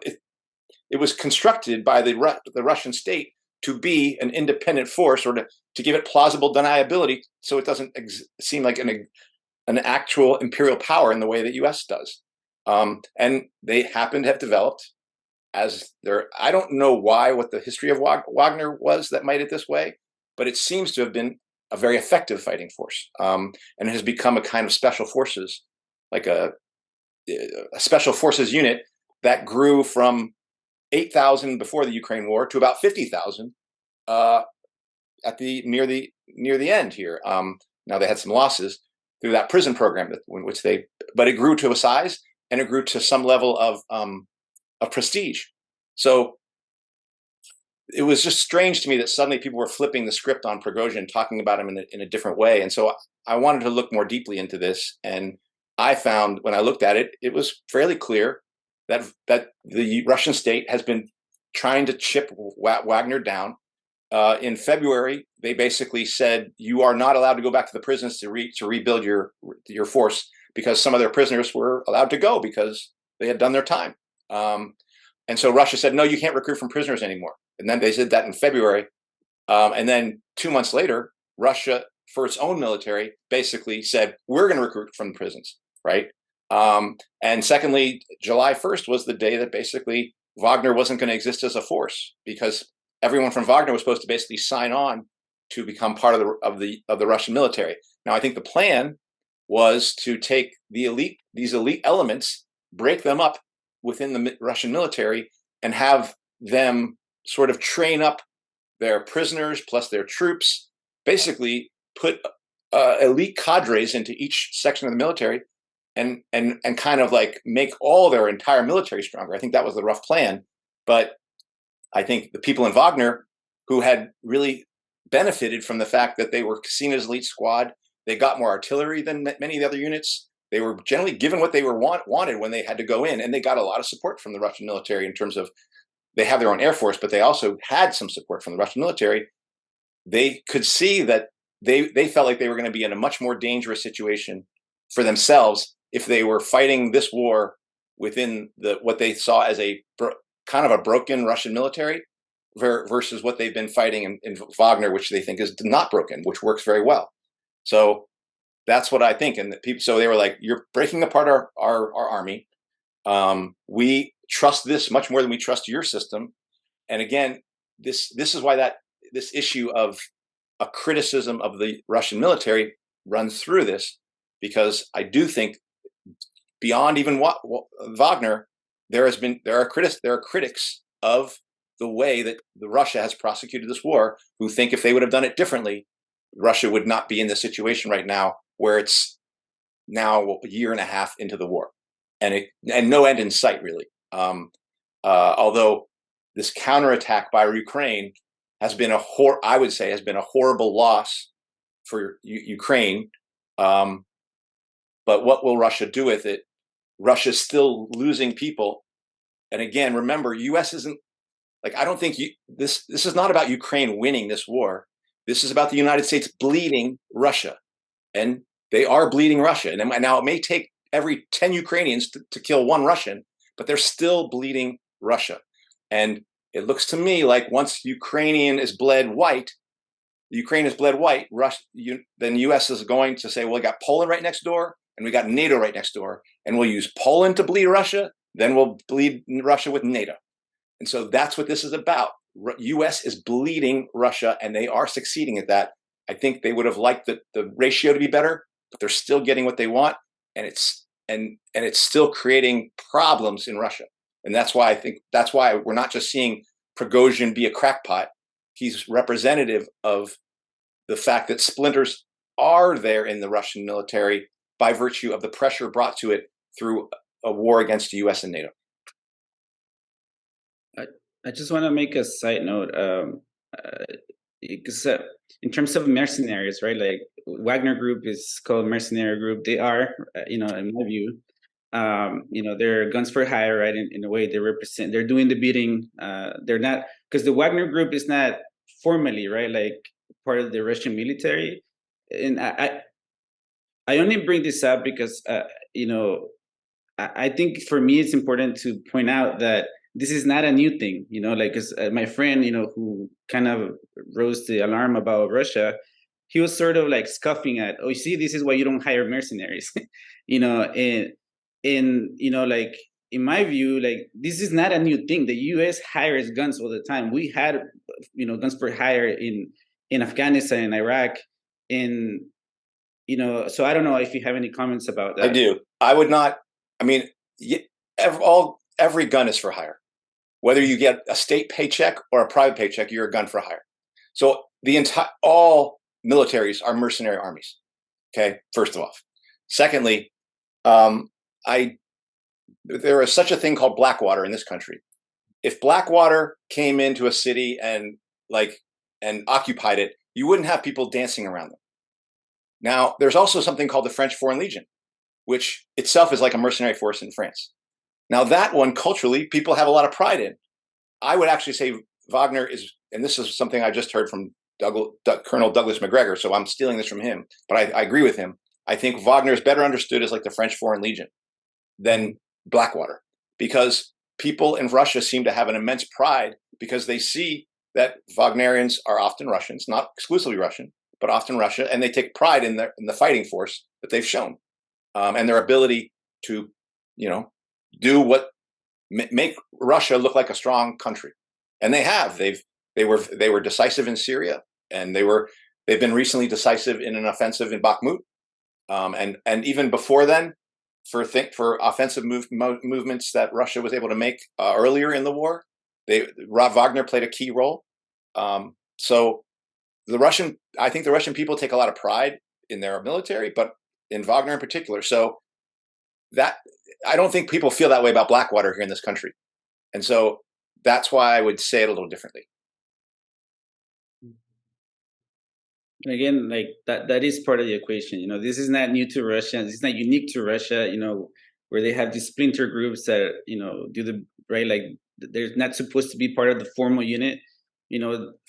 it was constructed by the Russian state to be an independent force, or to give it plausible deniability, so it doesn't seem like an actual imperial power in the way that U.S. does. And they happen to have developed as their. I don't know what the history of Wagner was that made it this way, but it seems to have been a very effective fighting force, and it has become a kind of special forces, like a special forces unit that grew from 8,000 before the Ukraine war to about 50,000 at the near the end here. Now they had some losses through that prison program but it grew to a size, and it grew to some level of prestige. So it was just strange to me that suddenly people were flipping the script on Prigozhin, talking about him in a different way. And so I wanted to look more deeply into this, and I found when I looked at it, it was fairly clear that the Russian state has been trying to chip Wagner down. In February, they basically said you are not allowed to go back to the prisons to rebuild your force, because some of their prisoners were allowed to go because they had done their time. And so Russia said, no, you can't recruit from prisoners anymore. And then they did that in February. And then 2 months later, Russia, for its own military, basically said, we're going to recruit from the prisons, right? And secondly, July 1st was the day that basically Wagner wasn't going to exist as a force, because everyone from Wagner was supposed to basically sign on to become part of the Russian military. Now, I think the plan was to take these elite elements, break them up within the Russian military, and have them sort of train up their prisoners plus their troops, basically put elite cadres into each section of the military, and kind of like make all their entire military stronger. I think that was the rough plan. But I think the people in Wagner who had really benefited from the fact that they were seen as elite squad, they got more artillery than many of the other units. They were generally given what they were wanted when they had to go in, and they got a lot of support from the Russian military in terms of they have their own air force, but they also had some support from the Russian military. They could see that they felt like they were going to be in a much more dangerous situation for themselves if they were fighting this war within what they saw as a kind of a broken Russian military versus what they've been fighting in Wagner, which they think is not broken, which works very well. So that's what I think. And so they were like, you're breaking apart our army. We trust this much more than we trust your system. And again, this is why this issue of a criticism of the Russian military runs through this, because I do think beyond even Wagner, there are critics of the way that Russia has prosecuted this war, who think if they would have done it differently, Russia would not be in this situation right now, where it's now a year and a half into the war, and no end in sight, really. Although this counterattack by Ukraine has been I would say has been a horrible loss for Ukraine. But what will Russia do with it? Russia's still losing people. And again, remember, U.S. isn't like, I don't think this is not about Ukraine winning this war. This is about the United States bleeding Russia, and they are bleeding Russia. And now it may take every 10 Ukrainians to kill one Russian, but they're still bleeding Russia. And it looks to me like once Ukraine is bled white, then U.S. is going to say, well, we got Poland right next door, and we got NATO right next door, and we'll use Poland to bleed Russia, then we'll bleed Russia with NATO. And so that's what this is about. U.S. is bleeding Russia, and they are succeeding at that. I think they would have liked the ratio to be better, but they're still getting what they want, and it's still creating problems in Russia. And that's why we're not just seeing Prigozhin be a crackpot. He's representative of the fact that splinters are there in the Russian military by virtue of the pressure brought to it through a war against the U.S. and NATO. I just want to make a side note. because in terms of mercenaries, right? Like Wagner Group is called mercenary group. They are, in my view, they're guns for hire, right? In a way, they're doing the bidding. They're not, because the Wagner Group is not formally, right, like part of the Russian military. And I only bring this up because, I think for me, it's important to point out that this is not a new thing, like, because my friend, who kind of rose the alarm about Russia, he was sort of like scoffing at, oh, you see, this is why you don't hire mercenaries, and like, in my view, like, this is not a new thing. The US hires guns all the time. We had, guns for hire in Afghanistan and Iraq. And, so I don't know if you have any comments about that. I do. I would not, I mean, every gun is for hire. Whether you get a state paycheck or a private paycheck, you're a gun for hire. So all militaries are mercenary armies. Okay, first of all. Secondly, there is such a thing called Blackwater in this country. If Blackwater came into a city and occupied it, you wouldn't have people dancing around them. Now, there's also something called the French Foreign Legion, which itself is like a mercenary force in France. Now, that one, culturally, people have a lot of pride in. I would actually say Wagner is, and this is something I just heard from Colonel Douglas McGregor, so I'm stealing this from him, but I agree with him. I think Wagner is better understood as like the French Foreign Legion than Blackwater, because people in Russia seem to have an immense pride because they see that Wagnerians are often Russians, not exclusively Russian, but often Russia, and they take pride in the fighting force that they've shown, and their ability to, do what make Russia look like a strong country, and they have. They were decisive in Syria, and they've been recently decisive in an offensive in Bakhmut, and even before then, for offensive movements that Russia was able to make earlier in the war, Wagner played a key role. So I think the Russian people take a lot of pride in their military, but in Wagner in particular. So that, I don't think people feel that way about Blackwater here in this country. And so that's why I would say it a little differently. And again, like that is part of the equation. This is not new to Russia. This is not unique to Russia, where they have these splinter groups that, do the right, like they're not supposed to be part of the formal unit.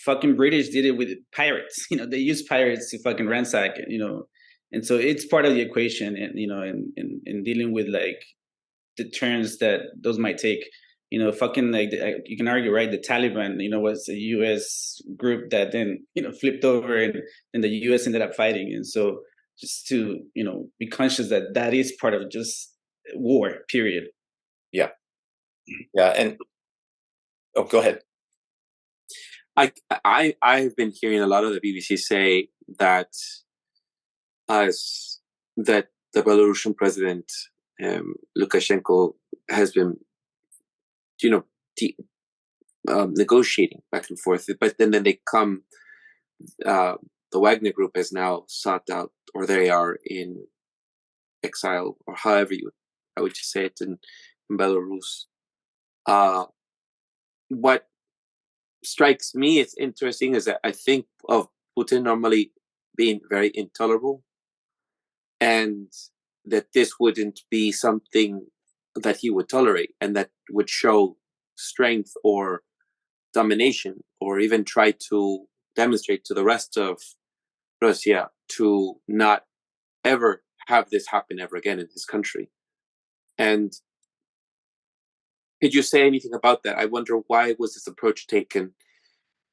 Fucking British did it with pirates. They use pirates to fucking ransack it, and so it's part of the equation, and in dealing with like the turns that those might take. Fucking like you can argue, right? The Taliban, was a U.S. group that then flipped over, and the U.S. ended up fighting. And so just to be conscious that is part of just war. Period. Yeah. And go ahead. I've been hearing a lot of the BBC say that the Belarusian president Lukashenko has been negotiating back and forth, but then they come. The Wagner Group has now sought out, or they are in exile, or however I would just say it in Belarus. What strikes me as interesting is that I think of Putin normally being very intolerable, and that this wouldn't be something that he would tolerate, and that would show strength or domination, or even try to demonstrate to the rest of Russia to not ever have this happen ever again in his country. And could you say anything about that? I wonder, why was this approach taken?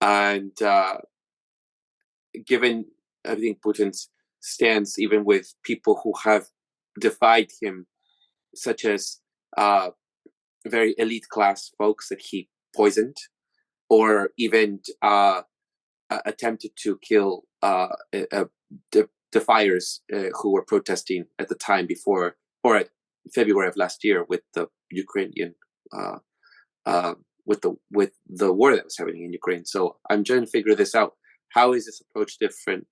And given, I think, Putin's stance, even with people who have defied him, such as very elite class folks that he poisoned, or even attempted to kill defiers who were protesting at the time before, or at February of last year, with the Ukrainian with the war that was happening in Ukraine. So I'm trying to figure this out. How is this approach different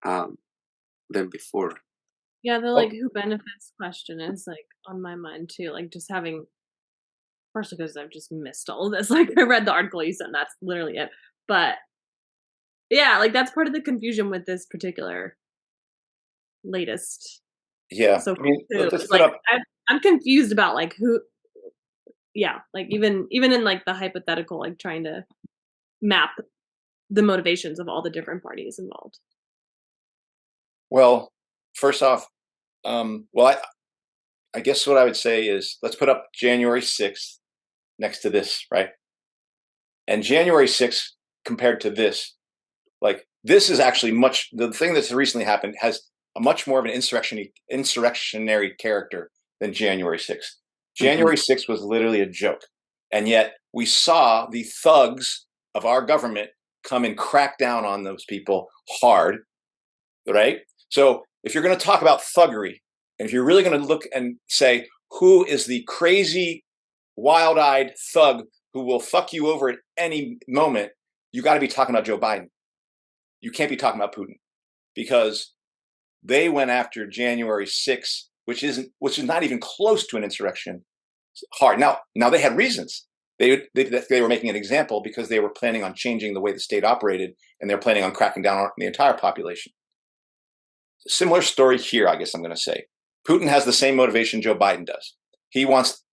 than before? Yeah, the who benefits question is like on my mind too. Like just having, partially because I've just missed all of this. Like I read the article you sent, that's literally it. But Yeah, like that's part of the confusion with this particular latest. Yeah, So I mean, too, let's is, put like up. I'm confused about like who. Yeah, like even in like the hypothetical, like trying to map the motivations of all the different parties involved. Well, first off, well, I guess what I would say is let's put up January 6th next to this, right? And January 6th compared to this, like this is actually the thing that's recently happened has a much more of an insurrectionary character than January 6th. January 6th was literally a joke. And yet we saw the thugs of our government come and crack down on those people hard, right? So if you're going to talk about thuggery, and if you're really going to look and say, who is the crazy, wild-eyed thug who will fuck you over at any moment, you got to be talking about Joe Biden. You can't be talking about Putin, because they went after January 6th, which is not even close to an insurrection, hard. Now they had reasons. They were making an example because they were planning on changing the way the state operated, and they're planning on cracking down on the entire population. Similar story here, I guess I'm going to say. Putin has the same motivation Joe Biden does. He wants,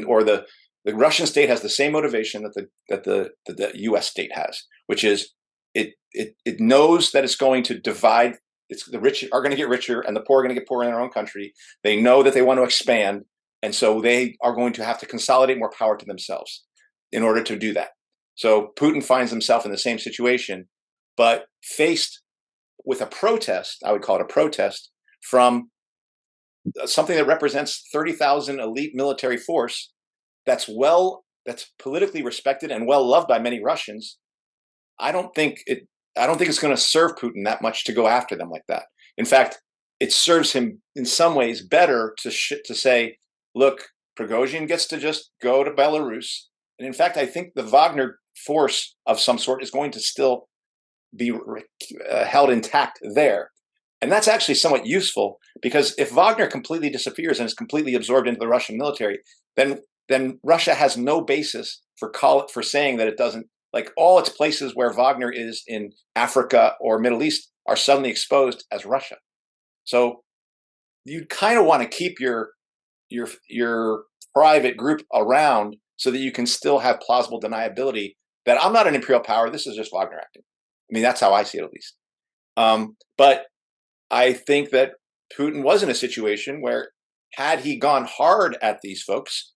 or the Russian state has the same motivation that the U.S. state has, which is it knows that it's going to divide. The rich are going to get richer, and the poor are going to get poorer in their own country. They know that they want to expand, and so they are going to have to consolidate more power to themselves in order to do that. So Putin finds himself in the same situation, but faced with a protest, I would call it a protest, from something that represents 30,000 elite military force that's politically respected and well loved by many Russians. I don't think it's going to serve Putin that much to go after them like that. In fact, it serves him in some ways better to say, look, Prigozhin gets to just go to Belarus. And in fact, I think the Wagner force of some sort is going to still be held intact there. And that's actually somewhat useful, because if Wagner completely disappears and is completely absorbed into the Russian military, then Russia has no basis for saying that it doesn't, like all its places where Wagner is in Africa or Middle East are suddenly exposed as Russia. So you kind of want to keep your private group around so that you can still have plausible deniability that I'm not an imperial power. This is just Wagner acting. I mean, that's how I see it, at least. But I think that Putin was in a situation where, had he gone hard at these folks,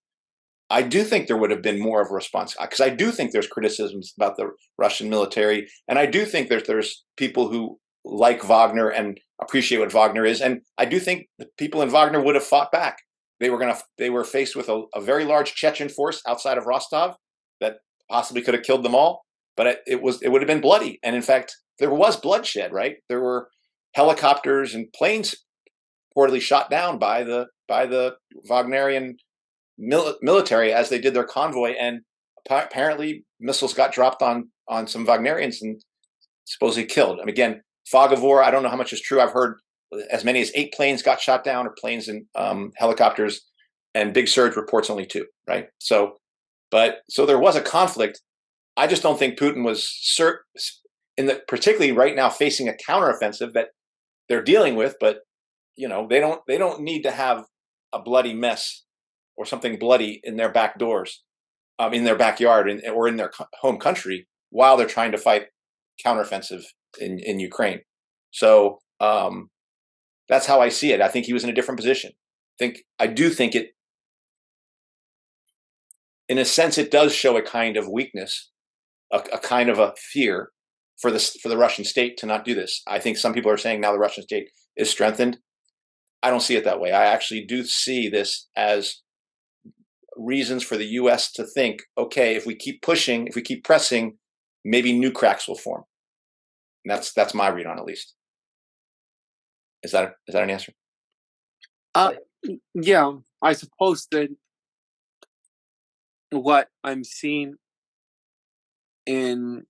I do think there would have been more of a response, because I do think there's criticisms about the Russian military, and I do think there's people who like Wagner and appreciate what Wagner is, and I do think the people in Wagner would have fought back. They were faced with a very large Chechen force outside of Rostov that possibly could have killed them all, but it would have been bloody, and in fact, there was bloodshed. Right, there were helicopters and planes reportedly shot down by the Wagnerian military as they did their convoy, and apparently missiles got dropped on some Wagnerians and supposedly killed. And again, fog of war, I don't know how much is true. I've heard as many as 8 planes got shot down, or planes and helicopters, and Big Serge reports only 2. Right, so there was a conflict. I just don't think Putin was particularly right now facing a counteroffensive that they're dealing with, but they don't need to have a bloody mess or something bloody in their back doors, in their backyard, or in their home country while they're trying to fight counteroffensive in Ukraine. So that's how I see it. I think he was in a different position. I do think it, in a sense, it does show a kind of weakness, a kind of a fear for the Russian state to not do this. I think some people are saying now the Russian state is strengthened. I don't see it that way. I actually do see this as reasons for the U.S. to think, okay, if we keep pushing, if we keep pressing, maybe new cracks will form. And that's my read on, at least. Is that an answer? Yeah, I suppose that what I'm seeing in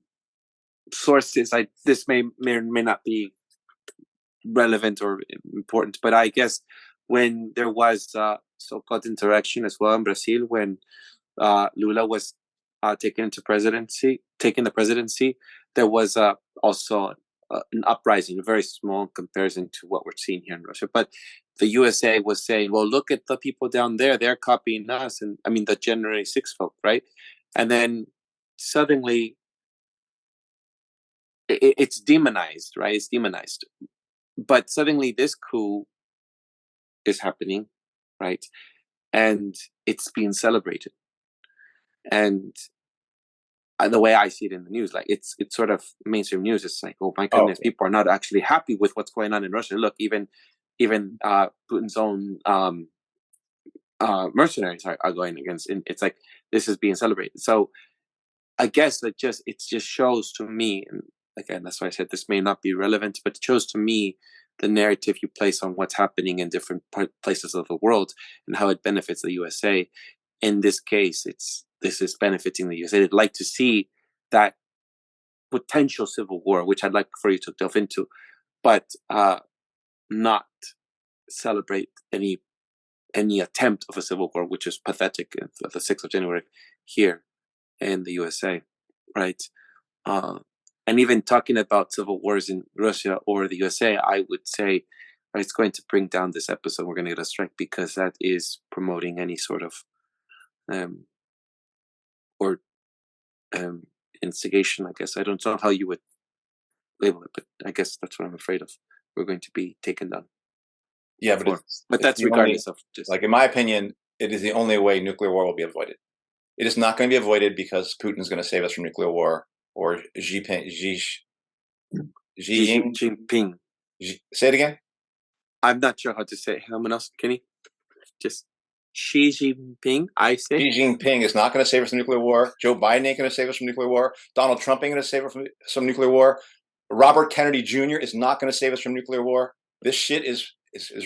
sources, this may or may not be relevant or important, but I guess when there was so-called insurrection as well in Brazil, when Lula was taking the presidency, there was also an uprising, very small in comparison to what we're seeing here in Russia. But the USA was saying, well, look at the people down there, they're copying us. And I mean, the January 6th folk, right? And then suddenly it's demonized, right? It's demonized. But suddenly this coup is happening, right? And it's being celebrated. And the way I see it in the news, like it's sort of mainstream news. It's like, oh my goodness, people are not actually happy with what's going on in Russia. Look, even Putin's own mercenaries are going against. And it's like this is being celebrated. So I guess it just shows to me, and again, that's why I said this may not be relevant, but it shows to me the narrative you place on what's happening in different places of the world and how it benefits the USA. In this case, this is benefiting the USA. I'd like to see that potential civil war, which I'd like for you to delve into, but not celebrate any attempt of a civil war, which is pathetic. The 6th of January here in the USA, right? And even talking about civil wars in Russia or the USA, I would say it's going to bring down this episode. We're going to get a strike because that is promoting any sort of instigation, I guess. I don't know how you would label it, but I guess that's what I'm afraid of. We're going to be taken down. Yeah, but that's regardless of just, like, in my opinion, it is the only way nuclear war will be avoided. It is not going to be avoided because Putin is going to save us from nuclear war, or Xi Jinping. Say it again. I'm not sure how to say it. Someone else, Kenny? Just Xi Jinping, I say. Xi Jinping is not going to save us from nuclear war. Joe Biden ain't going to save us from nuclear war. Donald Trump ain't going to save us from some nuclear war. Robert Kennedy Jr. is not going to save us from nuclear war. This shit is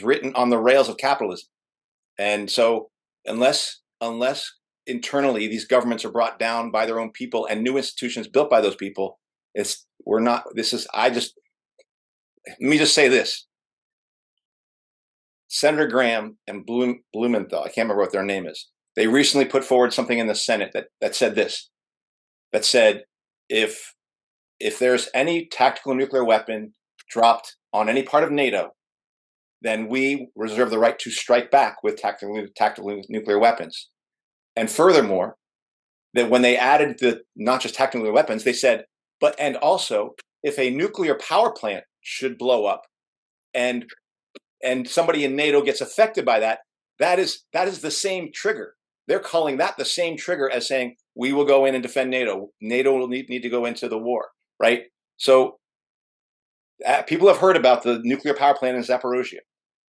written on the rails of capitalism. And so unless internally these governments are brought down by their own people and new institutions built by those people, let me just say this. Senator Graham and Blumenthal, I can't remember what their name is, they recently put forward something in the Senate that said this, that said, if there's any tactical nuclear weapon dropped on any part of NATO, then we reserve the right to strike back with tactical nuclear weapons. And furthermore, that when they added the not just tactical nuclear weapons, they said, and also if a nuclear power plant should blow up and somebody in NATO gets affected by that, that is the same trigger. They're calling that the same trigger as saying, we will go in and defend NATO. NATO will need to go into the war, right? So people have heard about the nuclear power plant in Zaporozhye,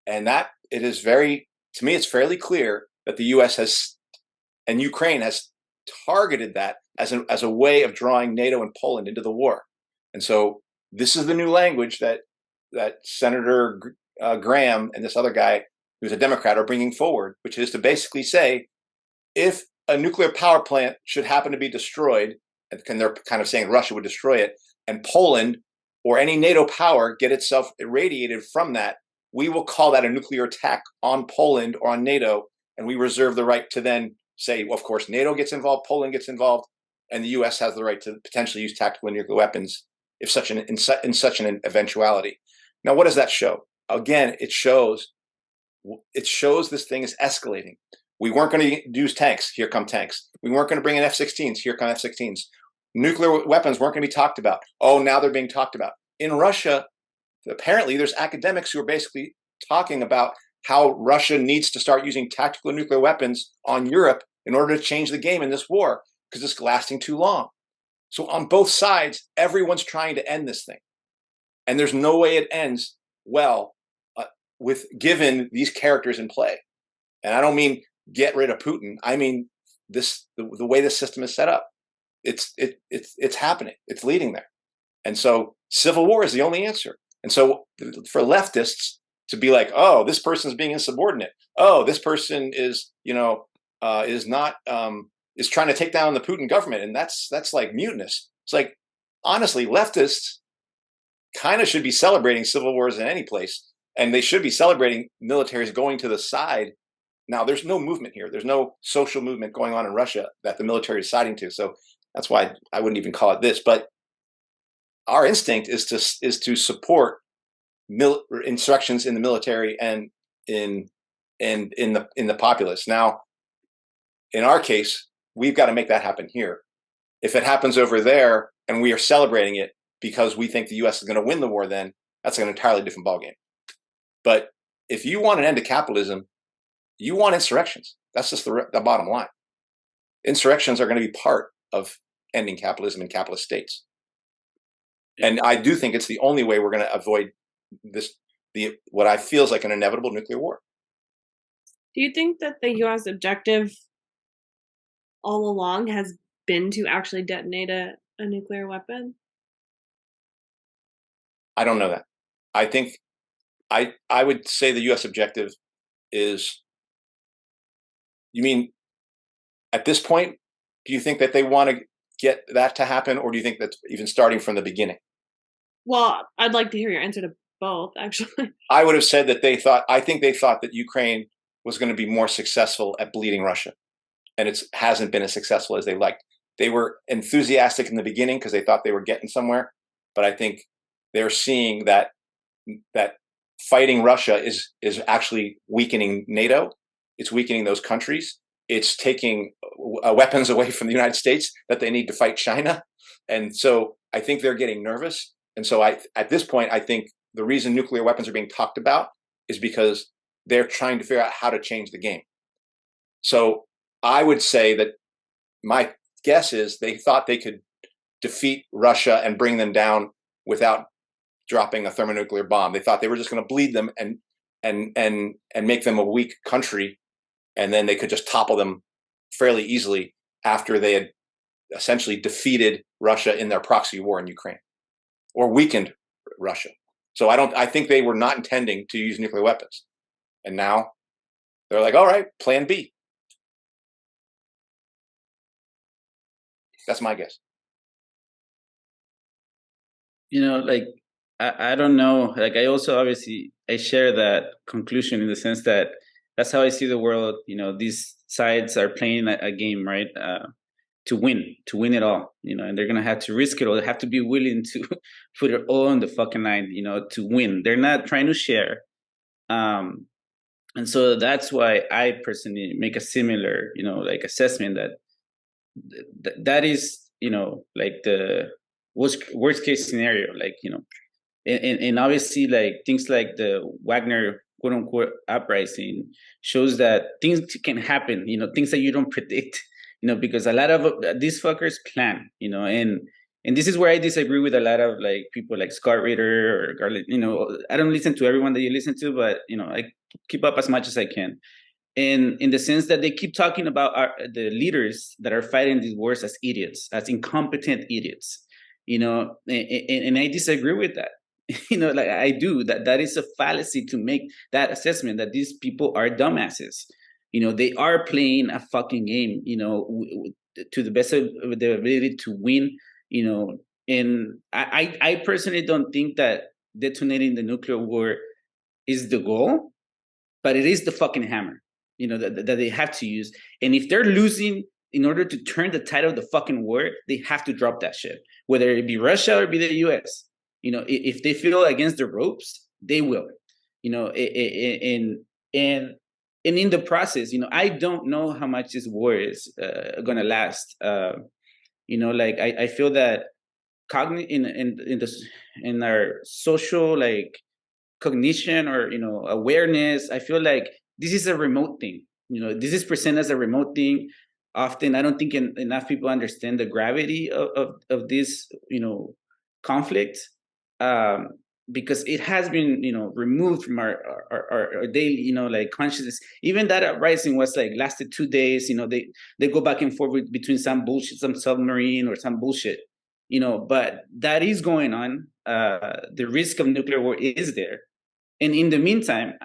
and that it is to me, it's fairly clear that the U.S. has and Ukraine has targeted that as a way of drawing NATO and Poland into the war. And so this is the new language that Senator Graham and this other guy who's a Democrat are bringing forward, which is to basically say, if a nuclear power plant should happen to be destroyed, and they're kind of saying Russia would destroy it, and Poland or any NATO power get itself irradiated from that, we will call that a nuclear attack on Poland or on NATO, and we reserve the right to then say, well, of course, NATO gets involved, Poland gets involved, and the U.S. has the right to potentially use tactical nuclear weapons in such an eventuality. Now, what does that show? Again, it shows this thing is escalating. We weren't going to use tanks. Here come tanks. We weren't going to bring in F-16s. Here come F-16s. Nuclear weapons weren't going to be talked about. Oh, now they're being talked about. In Russia, apparently there's academics who are basically talking about how Russia needs to start using tactical nuclear weapons on Europe in order to change the game in this war because it's lasting too long. So on both sides, everyone's trying to end this thing. And there's no way it ends well with given these characters in play. And I don't mean get rid of Putin. I mean the way the system is set up. It's happening. It's leading there. And so civil war is the only answer. And so for leftists to be like, oh, this person's being insubordinate. Oh, this person is trying to take down the Putin government, and that's like mutinous. It's like, honestly, leftists kind of should be celebrating civil wars in any place, and they should be celebrating militaries going to the side. Now, there's no movement here. There's no social movement going on in Russia that the military is siding to. So that's why I wouldn't even call it this. But our instinct is to support insurrections in the military and in the populace. Now, in our case, we've got to make that happen here. If it happens over there and we are celebrating it because we think the U.S. is going to win the war, then that's an entirely different ballgame. But if you want an end to capitalism, you want insurrections. That's just the bottom line. Insurrections are going to be part of ending capitalism in capitalist states. And I do think it's the only way we're going to avoid what I feel is like an inevitable nuclear war. Do you think that the U.S. objective all along has been to actually detonate a nuclear weapon? I don't know that. I think I would say the U.S. objective is, you mean at this point, do you think that they want to get that to happen, or do you think that's even starting from the beginning? Well, I'd like to hear your answer to both, actually. I would have said that I think they thought that Ukraine was going to be more successful at bleeding Russia, and it hasn't been as successful as they liked. They were enthusiastic in the beginning because they thought they were getting somewhere, but I think they're seeing that fighting Russia is actually weakening NATO. It's weakening those countries. It's taking weapons away from the United States that they need to fight China. And so I think they're getting nervous. And so at this point, I think the reason nuclear weapons are being talked about is because they're trying to figure out how to change the game. So I would say that my guess is they thought they could defeat Russia and bring them down without dropping a thermonuclear bomb. They thought they were just going to bleed them and make them a weak country, and then they could just topple them fairly easily after they had essentially defeated Russia in their proxy war in Ukraine or weakened Russia. So I think they were not intending to use nuclear weapons. And now they're like, all right, plan B. That's my guess. Like, I don't know. Like, I also obviously I share that conclusion in the sense that that's how I see the world. These sides are playing a game, right? To win it all, and they're gonna have to risk it all. They have to be willing to put it all on the fucking line, to win. They're not trying to share, and so that's why I personally make a similar, like assessment that is, like the worst case scenario, like and obviously like things like the Wagner quote unquote uprising shows that things can happen, things that you don't predict. Because a lot of these fuckers plan, and this is where I disagree with a lot of like people like Scott Ritter or Garland. I don't listen to everyone that you listen to, but I keep up as much as I can. And in the sense that they keep talking about the leaders that are fighting these wars as idiots, as incompetent idiots, and I disagree with that. Like I do, that is a fallacy to make that assessment that these people are dumbasses. They are playing a fucking game, to the best of their ability to win, and I personally don't think that detonating the nuclear war is the goal, but it is the fucking hammer, that they have to use. And if they're losing in order to turn the tide of the fucking war, they have to drop that shit, whether it be Russia or be the US. If they feel against the ropes, they will, and in the process, I don't know how much this war is going to last. Like I feel that in our social like cognition or awareness, I feel like this is a remote thing. This is presented as a remote thing. Often, I don't think enough people understand the gravity of this conflict. Because it has been, removed from our daily, like consciousness. Even that uprising was like lasted 2 days. They go back and forth between some bullshit, some submarine or some bullshit. But that is going on. The risk of nuclear war is there, and in the meantime,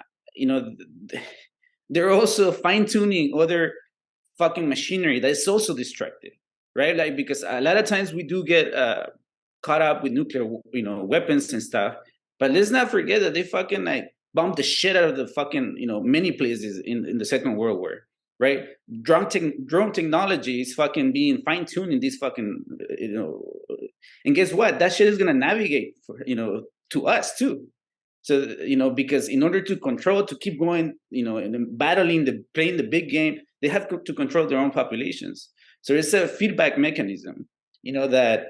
they're also fine tuning other fucking machinery that is also destructive, right? Like because a lot of times we do get caught up with nuclear, weapons and stuff. But let's not forget that they fucking like bombed the shit out of the fucking, many places in the Second World War, right? Drone technology is fucking being fine-tuned in these fucking, And guess what? That shit is gonna navigate for, to us too. So, because in order to control, to keep going, and battling, playing the big game, they have to control their own populations. So it's a feedback mechanism, that,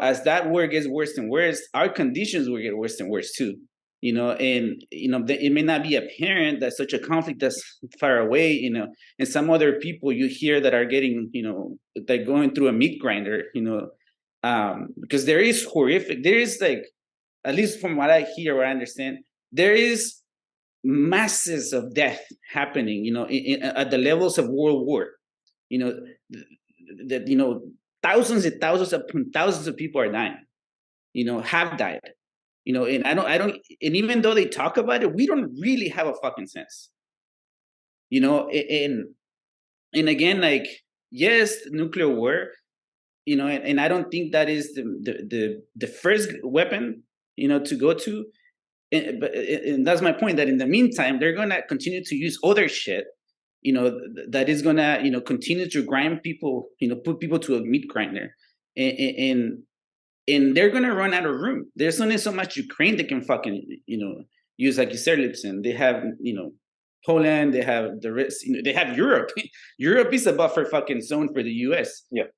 as that war gets worse and worse, our conditions will get worse and worse too. It may not be apparent that such a conflict that's far away, and some other people you hear that are getting, they're going through a meat grinder, because there is horrific, there is like, at least from what I hear, what I understand, there is masses of death happening, at the levels of World War, that, thousands and thousands of people are dying, have died, and and even though they talk about it, we don't really have a fucking sense, and again, like, yes, nuclear war, and I don't think that is the first weapon, to go to, and that's my point, that in the meantime, they're going to continue to use other shit, that is going to, continue to grind people, put people to a meat grinder, and they're going to run out of room. There's only so much Ukraine they can fucking, use, like you said, Libson. They have, Poland, they have the rest, they have Europe. Europe is a buffer fucking zone for the US. Yeah.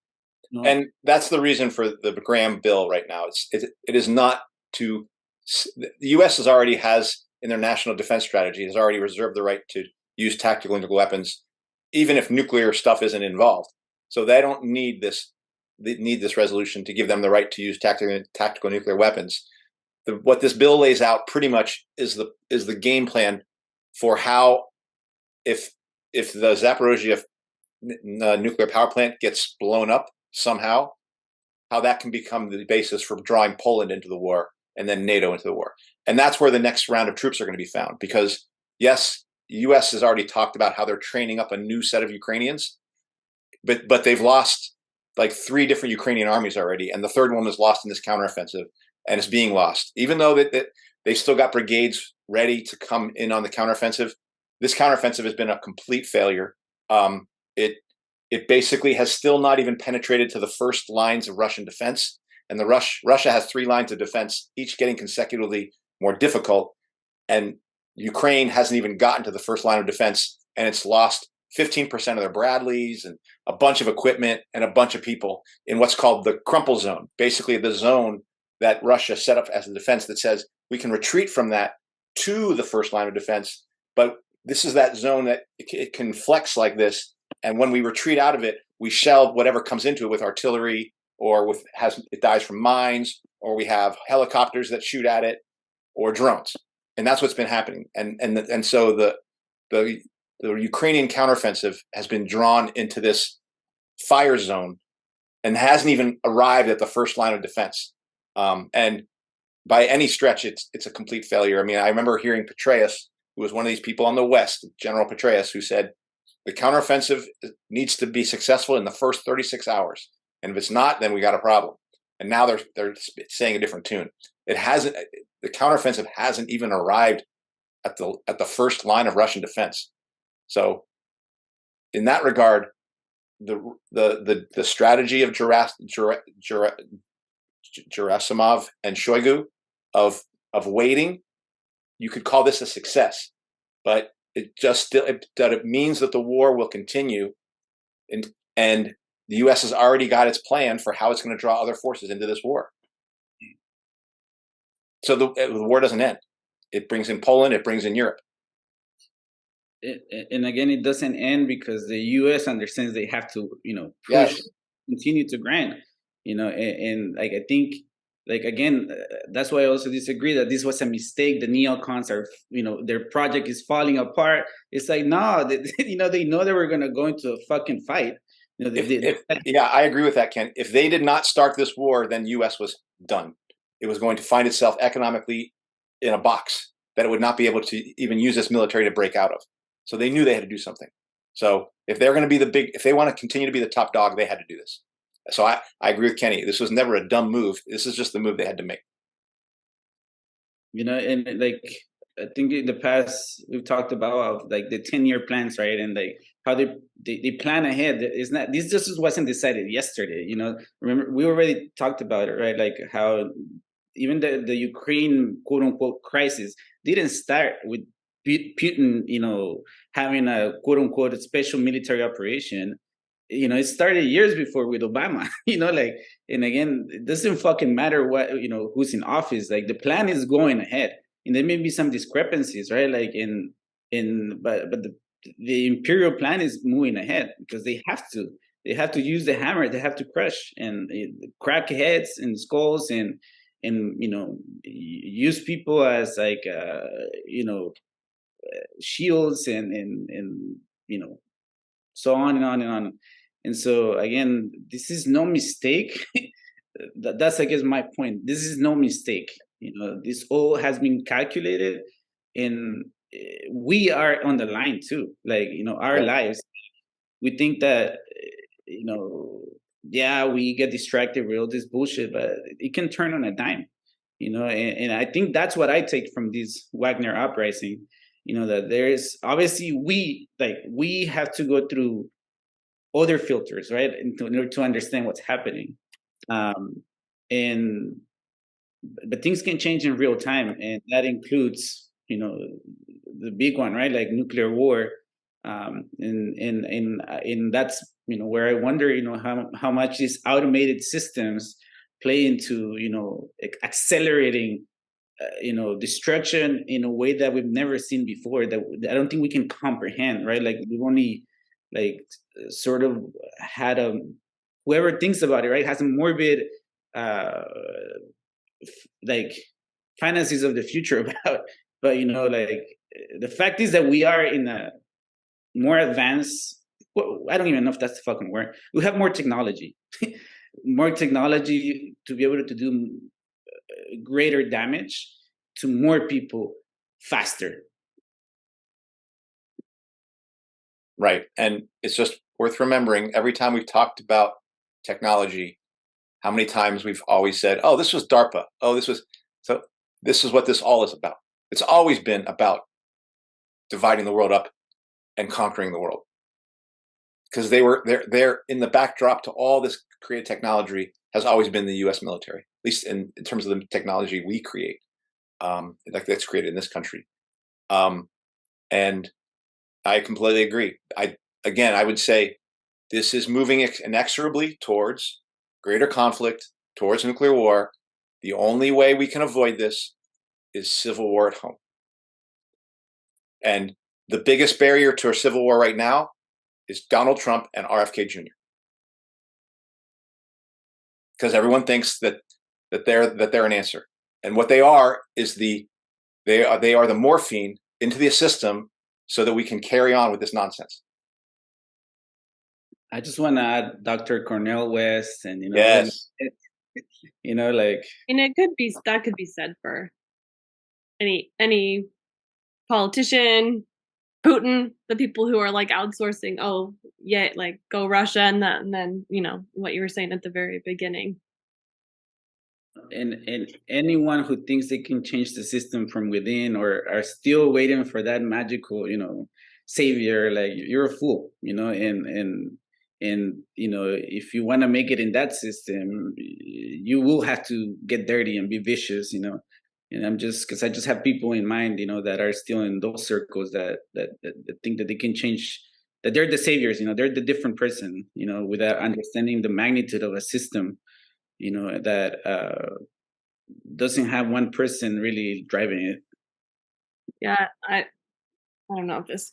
And that's the reason for the Graham bill right now. It is not to, the U.S. has in their national defense strategy, has already reserved the right to use tactical nuclear weapons, even if nuclear stuff isn't involved. So they don't need this. They need this resolution to give them the right to use tactical nuclear weapons. What this bill lays out pretty much is the game plan for how, if the Zaporozhye nuclear power plant gets blown up somehow, how that can become the basis for drawing Poland into the war and then NATO into the war. And that's where the next round of troops are going to be found, because yes, the US has already talked about how they're training up a new set of Ukrainians, but they've lost like 3 different Ukrainian armies already, and the third one was lost in this counteroffensive, and it's being lost. Even though that they still got brigades ready to come in on the counteroffensive, this counteroffensive has been a complete failure. It basically has still not even penetrated to the first lines of Russian defense, and Russia has 3 lines of defense, each getting consecutively more difficult, and Ukraine hasn't even gotten to the first line of defense, and it's lost 15% of their Bradleys and a bunch of equipment and a bunch of people in what's called the crumple zone, basically the zone that Russia set up as a defense that says we can retreat from that to the first line of defense, but this is that zone that it can flex like this, and when we retreat out of it, we shell whatever comes into it with artillery, or it dies from mines, or we have helicopters that shoot at it, or drones, and that's what's been happening. And so the Ukrainian counteroffensive has been drawn into this fire zone and hasn't even arrived at the first line of defense. And by any stretch, it's a complete failure. I mean, I remember hearing Petraeus, who was one of these people on the West, General Petraeus, who said the counteroffensive needs to be successful in the first 36 hours. And if it's not, then we got a problem. And now they're saying a different tune. The counteroffensive hasn't even arrived at the first line of Russian defense. So in that regard, the strategy of Gerasimov and Shoigu of waiting, you could call this a success, but it means that the war will continue, and the U.S. has already got its plan for how it's going to draw other forces into this war. So the war doesn't end. It brings in Poland. It brings in Europe. And again, it doesn't end because the U.S. understands they have to, push, yes, continue to grind, and like, I think, like, again, that's why I also disagree that this was a mistake. The neocons are, their project is falling apart. It's like, no, they know they were going to go into a fucking fight. Yeah, I agree with that, Ken. If they did not start this war, then U.S. was done. It was going to find itself economically in a box that it would not be able to even use this military to break out of. So they knew they had to do something. So if they're going to be if they want to continue to be the top dog, they had to do this. So I agree with Kenny. This was never a dumb move. This is just the move they had to make. And like, I think in the past we've talked about like the 10-year plans, right? And like how they plan ahead. It's not, this just wasn't decided yesterday. You know, remember we already talked about it, right? Like how even the Ukraine quote unquote crisis didn't start with Putin, you know, having a quote unquote special military operation. You know, it started years before with Obama, you know, like, and again, it doesn't fucking matter what, you know, who's in office. Like the plan is going ahead, and there may be some discrepancies, right? Like but the imperial plan is moving ahead because they have to use the hammer, they have to crush and crack heads and skulls and you know, use people as like you know, shields and you know, so on and on and on. And so again, this is no mistake. That's I guess my point. This is no mistake. You know, this all has been calculated, and we are on the line too. Like, you know, our lives. We think that, you know, yeah, we get distracted with all this bullshit, but it can turn on a dime. You know, and I think that's what I take from this Wagner uprising. You know, that there is obviously we have to go through other filters, right, in order to understand what's happening. And but things can change in real time, and that includes, you know, the big one, right, like nuclear war. And that's, you know, where I wonder, you know, how much these automated systems play into, you know, accelerating you know, destruction in a way that we've never seen before, that I don't think we can comprehend, right? Like we've only like sort of had whoever thinks about it, right, has a morbid like fantasies of the future about, but you know, like the fact is that we are in a more advanced, well, I don't even know if that's the fucking word. We have more technology, more technology to be able to do greater damage to more people faster. Right. And it's just worth remembering every time we've talked about technology, how many times we've always said, oh, this was DARPA. Oh, this was, so this is what this all is about. It's always been about dividing the world up and conquering the world. Because they're in the backdrop to all this created technology has always been the US military, at least in terms of the technology we create, like that's created in this country. And I completely agree. I would say this is moving inexorably towards greater conflict, towards nuclear war. The only way we can avoid this is civil war at home. And the biggest barrier to a civil war right now is Donald Trump and RFK Jr. Because everyone thinks that they're an answer, and what they are is they are the morphine into the system so that we can carry on with this nonsense. I just want to add Dr. Cornel West, and you know, yes, you know, like, and that could be said for any politician, Putin, the people who are like outsourcing. Oh, yeah, like go Russia, and then you know what you were saying at the very beginning. And anyone who thinks they can change the system from within, or are still waiting for that magical, you know, savior, like you're a fool, you know. And you know, if you want to make it in that system, you will have to get dirty and be vicious, you know. And I just have people in mind, you know, that are still in those circles that think that they can change, that they're the saviors, you know, they're the different person, you know, without understanding the magnitude of a system, you know, that doesn't have one person really driving it. Yeah, I don't know if this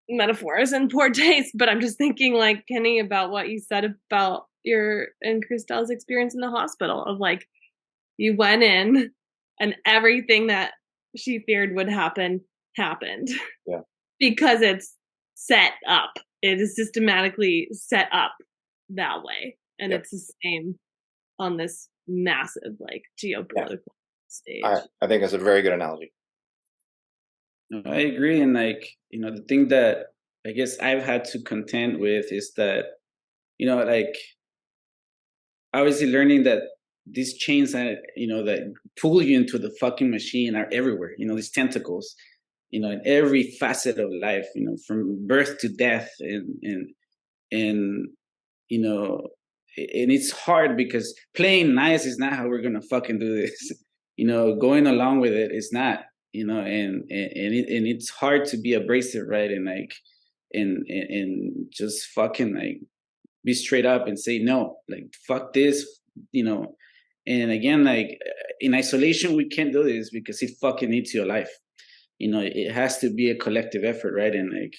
metaphor is in poor taste, but I'm just thinking, like, Kenny, about what you said about your and Christelle's experience in the hospital, of like, you went in and everything that she feared would happen happened. Yeah. Because it's set up. It is systematically set up that way. And it's the same on this massive, like, geopolitical stage. I think that's a very good analogy. I agree. And like, you know, the thing that I guess I've had to contend with is that, you know, like, obviously learning that these chains that, you know, that pull you into the fucking machine are everywhere, you know, these tentacles. in every facet of life, from birth to death, and and it's hard because playing nice is not how we're gonna fucking do this. Going along with it is not. And it's hard to be abrasive, right? And like, and just fucking like be straight up and say no, like fuck this, And again, like in isolation, we can't do this because it fucking eats your life. It has to be a collective effort, right? And like,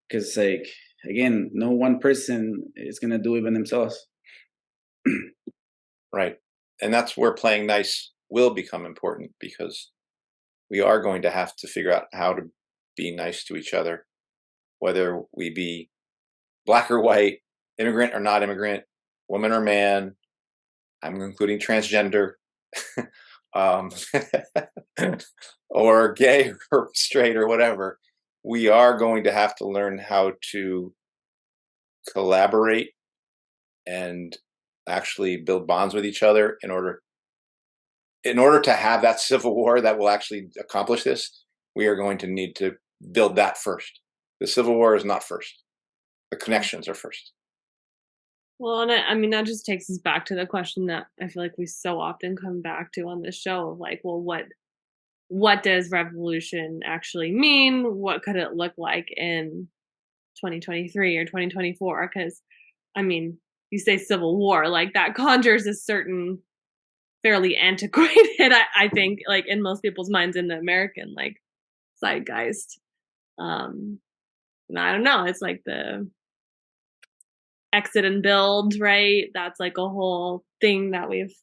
because like again, no one person is gonna do it by themselves. Right. And that's where playing nice will become important, because we are going to have to figure out how to be nice to each other, whether we be black or white, immigrant or not immigrant, woman or man. I'm including transgender, or gay or straight or whatever. We are going to have to learn how to collaborate and actually build bonds with each other in order to have that civil war that will actually accomplish this. We are going to need to build that first. The civil war is not first. The connections are first. Well, and I mean, that just takes us back to the question that I feel like we so often come back to on this show of like, well, what does revolution actually mean? What could it look like in 2023 or 2024? Because, I mean, you say civil war, like that conjures a certain fairly antiquated, I think, like in most people's minds in the American like zeitgeist. And I don't know, it's like the exit and build, right? That's like a whole thing that we've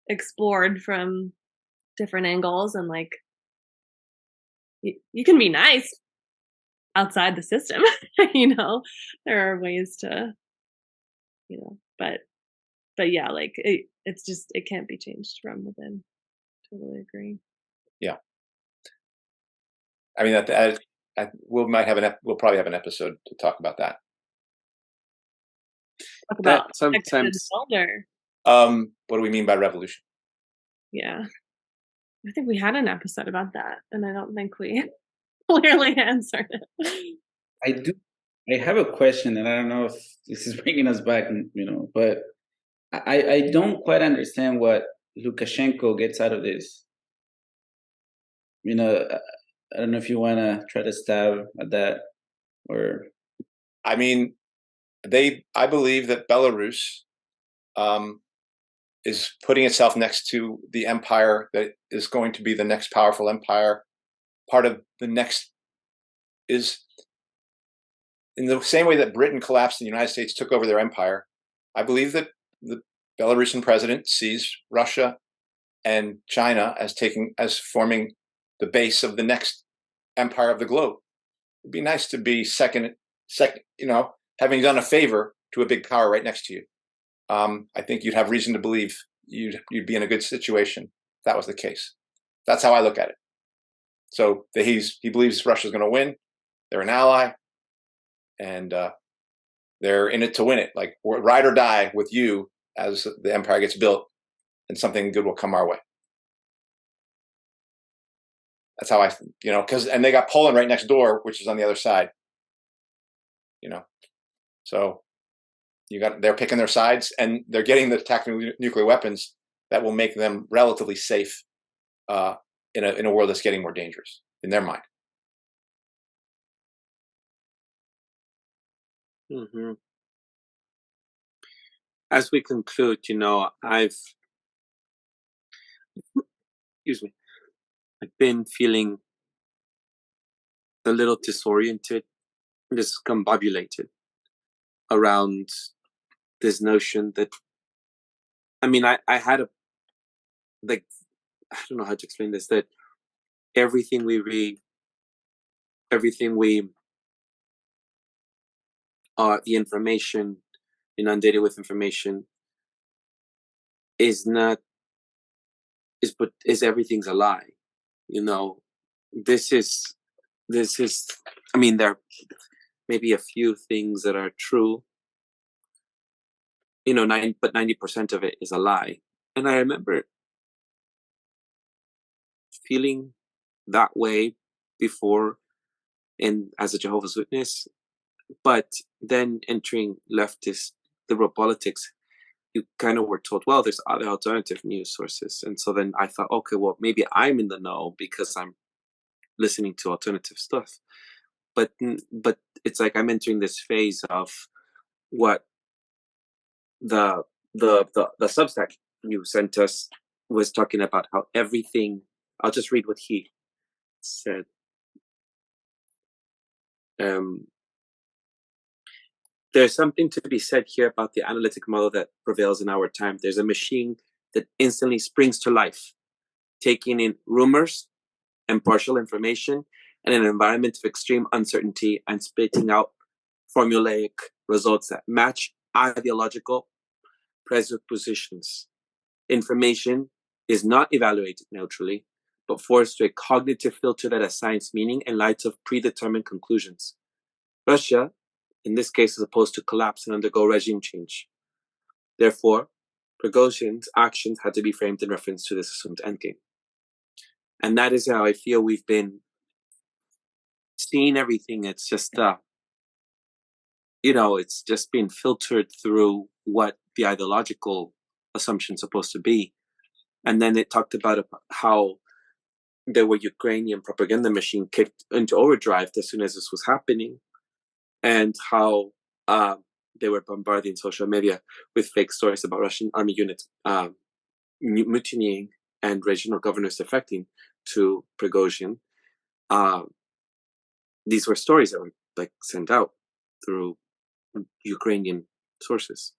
explored from different angles, and like you can be nice outside the system. There are ways to, but yeah, like it's just, it can't be changed from within. Totally agree. Yeah. I mean, we'll probably have an episode to talk about that. Talk about That sometimes. Elder. What do we mean by revolution? Yeah, I think we had an episode about that, and I don't think we clearly answered it. I have a question, and I don't know if this is bringing us back, but I don't quite understand what Lukashenko gets out of this. I don't know if you want to try to stab at that, or. I mean, I believe that Belarus is putting itself next to the empire that is going to be the next powerful empire. Part of the next is, in the same way that Britain collapsed and the United States took over their empire, I believe that the Belarusian president sees Russia and China as forming the base of the next empire of the globe. It'd be nice to be second, having done a favor to a big power right next to you. I think you'd have reason to believe you'd be in a good situation if that was the case. That's how I look at it. So he believes Russia's going to win. They're an ally, and they're in it to win it. Like, ride or die with you as the empire gets built, and something good will come our way. That's how and they got Poland right next door, which is on the other side. So they're picking their sides, and they're getting the tactical nuclear weapons that will make them relatively safe in a world that's getting more dangerous in their mind. Mm-hmm. As we conclude, I've been feeling a little disoriented, discombobulated around this notion that, I had I don't know how to explain this, that everything we read, everything we the information, inundated with information, is everything's a lie. This is there may be a few things that are true, but 90% of it is a lie. And I remember feeling that way before as a Jehovah's Witness, but then entering leftist liberal politics, you kind of were told, well, there's other alternative news sources. And so then I thought, okay, well, maybe I'm in the know because I'm listening to alternative stuff. But it's like I'm entering this phase of what the Substack you sent us was talking about, how everything, I'll just read what he said. There's something to be said here about the analytic model that prevails in our time. There's a machine that instantly springs to life, taking in rumors and partial information in an environment of extreme uncertainty and spitting out formulaic results that match ideological presuppositions. Information is not evaluated neutrally, but forced through a cognitive filter that assigns meaning in light of predetermined conclusions. Russia, in this case, is supposed to collapse and undergo regime change. Therefore, Prigozhin's actions had to be framed in reference to this assumed endgame. And that is how I feel we've been seeing everything. It's just, it's just been filtered through what the ideological assumption is supposed to be. And then it talked about how there were Ukrainian propaganda machine kicked into overdrive as soon as this was happening, and how they were bombarding social media with fake stories about Russian army units mutinying and regional governors defecting to Prigozhin. These were stories that were sent out through Ukrainian sources.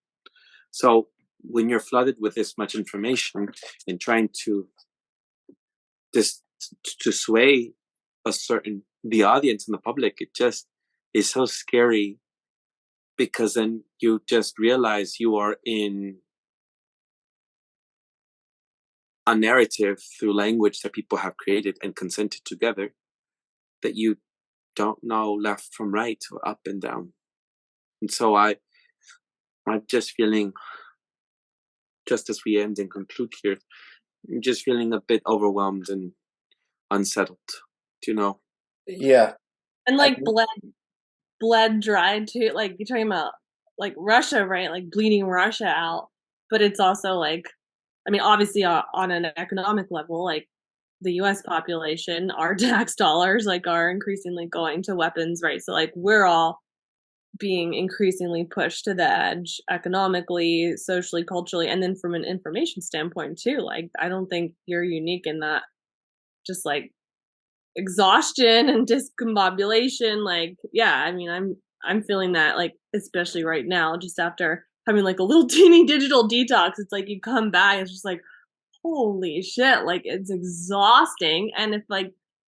So when you're flooded with this much information and trying to sway the audience and the public, it just is so scary, because then you just realize you are in a narrative through language that people have created and consented together, that you don't know left from right or up and down. And so I'm just feeling, just as we end and conclude here, I'm just feeling a bit overwhelmed and unsettled, Yeah. And bled dry too. Like, you're talking about Russia, right? Like bleeding Russia out. But it's also obviously on an economic level, the US population, our tax dollars are increasingly going to weapons, right? So we're all being increasingly pushed to the edge economically, socially, culturally, and then from an information standpoint too. I don't think you're unique in that, just exhaustion and discombobulation. I'm feeling that, especially right now, just after having a little teeny digital detox. It's you come back, it's just holy shit, it's exhausting. And if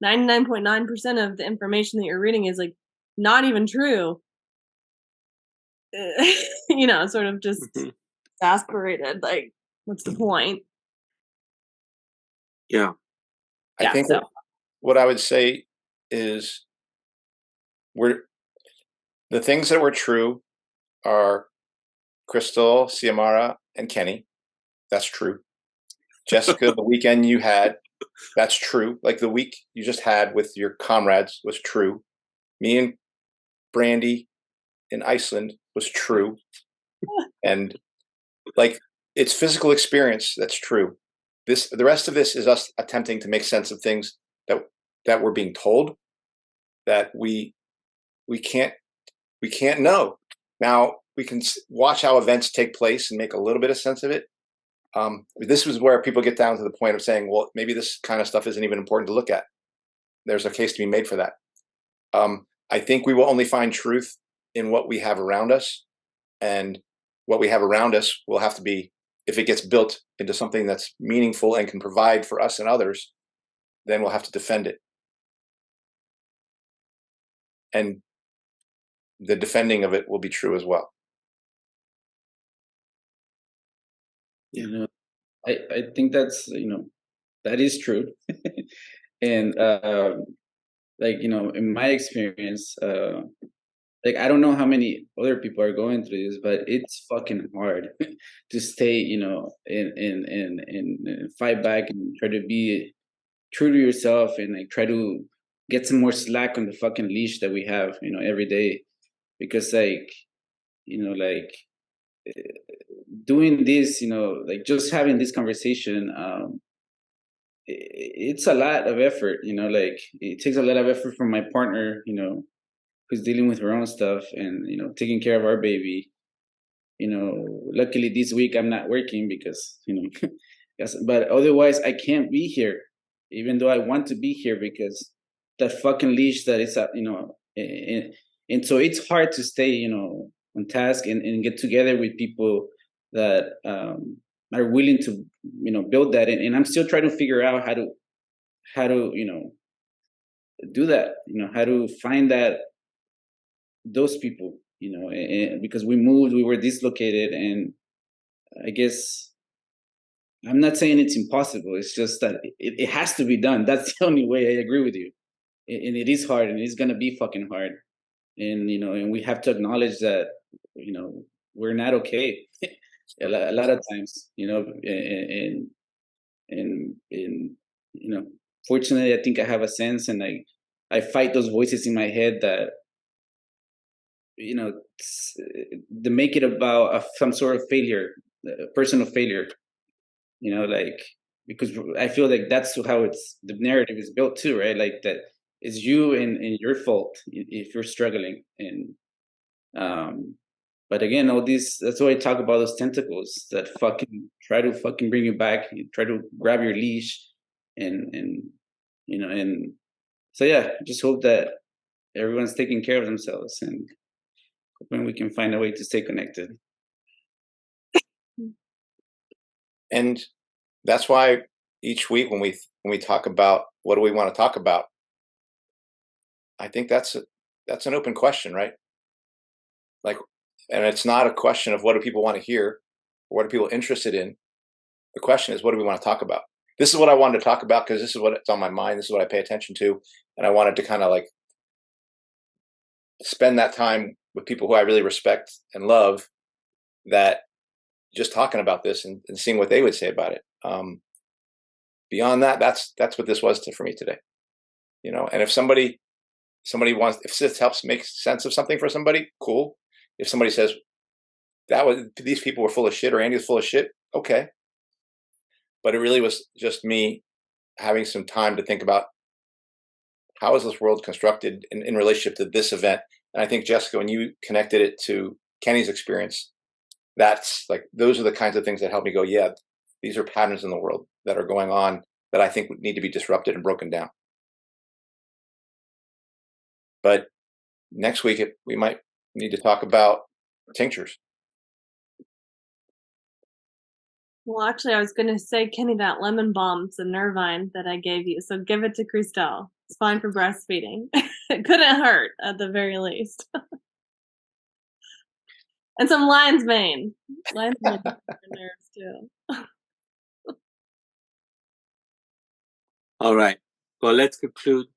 99.9% of the information that you're reading is not even true, sort of just exasperated. What's the point? Yeah. I think what I would say is the things that were true are Crystal, Xiomara, and Kenny. That's true. Jessica, the weekend you had, that's true. The week you just had with your comrades was true. Me and Brandy in Iceland was true. And it's physical experience that's true. The rest of this is us attempting to make sense of things that we're being told, that we can't know. Now we can watch how events take place and make a little bit of sense of it. This is where people get down to the point of saying, well, maybe this kind of stuff isn't even important to look at. There's a case to be made for that. I think we will only find truth in what we have around us, and what we have around us will have to be, if it gets built into something that's meaningful and can provide for us and others, then we'll have to defend it. And the defending of it will be true as well. I think that's, that is true. And in my experience, I don't know how many other people are going through this, but it's fucking hard to stay, and fight back and try to be true to yourself, and try to get some more slack on the fucking leash that we have, you know, every day. Because like, you know, like doing this, you know, like just having this conversation, it's a lot of effort, you know, like it takes a lot of effort from my partner, you know, who's dealing with her own stuff and, you know, taking care of our baby. You know, luckily this week I'm not working because, you know, yes, but otherwise I can't be here, even though I want to be here because that fucking leash that is, you know, and so it's hard to stay, you know, on task and get together with people that are willing to, you know, build that. And I'm still trying to figure out how to, you know, do that, you know, how to find those people, you know, and because we moved, we were dislocated, and I guess I'm not saying it's impossible. It's just that it has to be done. That's the only way. I agree with you. And it is hard, and it's going to be fucking hard. And, you know, and we have to acknowledge that, you know, we're not okay a lot of times, you know, and you know, fortunately, I think I have a sense, and I fight those voices in my head that, you know, to make it about some sort of failure, personal failure, you know, like, because I feel like that's how the narrative is built too, right? Like that it's you and your fault if you're struggling. And but again, all this, that's why I talk about those tentacles that fucking try to fucking bring you back, try to grab your leash, and you know, and so yeah, just hope that everyone's taking care of themselves, and hoping we can find a way to stay connected. And that's why each week when we talk about what do we want to talk about, I think that's an open question, right? Like, and it's not a question of what do people want to hear or what are people interested in. The question is, what do we want to talk about? This is what I wanted to talk about because this is what's on my mind. This is what I pay attention to. And I wanted to kind of like spend that time with people who I really respect and love, that just talking about this and seeing what they would say about it. Beyond that, that's what this was for me today. You know, and if somebody wants, if this helps make sense of something for somebody, cool. If somebody says these people were full of shit or Andy was full of shit, okay. But it really was just me having some time to think about how is this world constructed in relationship to this event. And I think, Jessica, when you connected it to Kenny's experience, that's like, those are the kinds of things that help me go, yeah, these are patterns in the world that are going on that I think need to be disrupted and broken down. But next week, we might need to talk about tinctures. Well, actually, I was going to say, Kenny, that lemon balm's a Nervine that I gave you, so give it to Christelle. It's fine for breastfeeding. It couldn't hurt, at the very least. And some lion's mane. Lion's mane for nerves, too. All right. Well, let's conclude.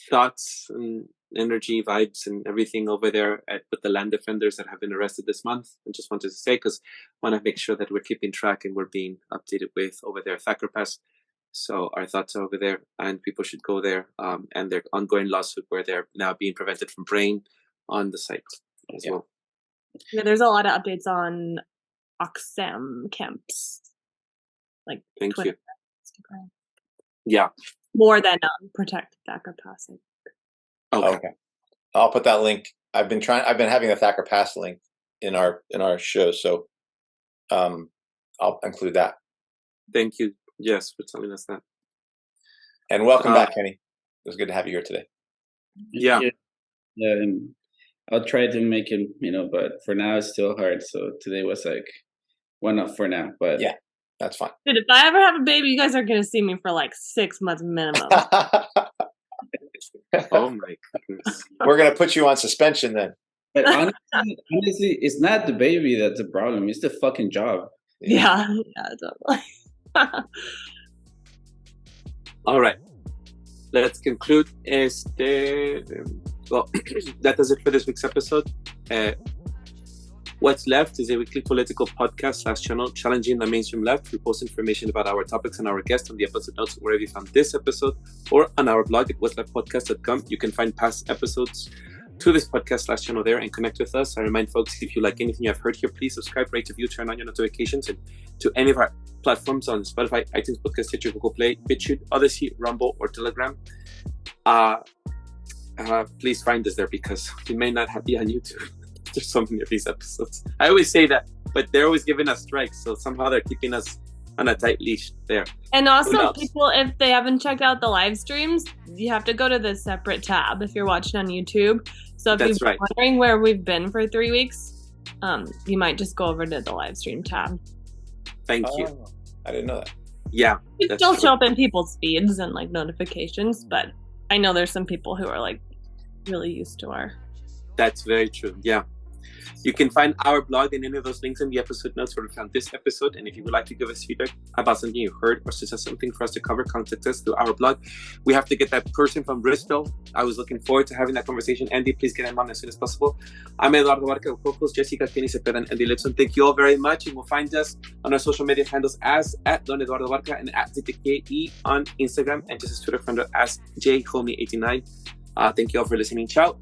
Thoughts and energy, vibes, and everything over there with the land defenders that have been arrested this month. I just wanted to say, because I want to make sure that we're keeping track and we're being updated with over there, Thacker Pass. So our thoughts are over there, and people should go there. And their ongoing lawsuit where they're now being prevented from praying on the site as well. Yeah, there's a lot of updates on Oxfam camps, like Thank Twitter, you. Instagram. Yeah. More than Protect Thacker Pass. Okay. I'll put that link. I've been having the Thacker Pass link in our show, so I'll include that. Thank you, Jess, for telling us that. And welcome back, Kenny. It was good to have you here today. Yeah. Yeah, and I'll try to make it, but for now it's still hard. So today was like one up for now, but yeah, that's fine. Dude, if I ever have a baby, you guys are gonna see me for like 6 months minimum. Oh my goodness. We're gonna put you on suspension then. But honestly, it's not the baby that's the problem. It's the fucking job. Yeah, totally. All right. Let's conclude. Well, that does it for this week's episode. What's Left is a weekly political podcast / channel challenging the mainstream left. We post information about our topics and our guests on the episode notes wherever you found this episode, or on our blog at what'sleftpodcast.com. You can find past episodes to this podcast / channel there and connect with us. I remind folks, if you like anything you have heard here, please subscribe, rate, review, turn on your notifications, and to any of our platforms on Spotify, iTunes, Podcast, Stitcher, Google Play, Bitchute, Odysee, Rumble, or Telegram. Please find us there because we may not be on YouTube. There's so many of these episodes. I always say that, but they're always giving us strikes, so somehow they're keeping us on a tight leash there. And also, people, if they haven't checked out the live streams, you have to go to the separate tab if you're watching on YouTube. So if you're wondering where we've been for 3 weeks, you might just go over to the live stream tab. Thank you. I didn't know that. Yeah. It still show up in people's feeds and like notifications, but I know there's some people who are like really used to our. That's very true. Yeah. You can find our blog and any of those links in the episode notes where we found this episode. And if you would like to give us feedback about something you heard or suggest something for us to cover, contact us through our blog. We have to get that person from Bristol. I was looking forward to having that conversation. Andy, please get him on as soon as possible. I'm Eduardo Barca, co-host Jessica, Kenny Cepeda, and Andy Libson. Thank you all very much. And we'll find us on our social media handles as at Don Eduardo Barca and at ZTKE on Instagram, and just as Twitter handle as JHomie89. Thank you all for listening. Ciao.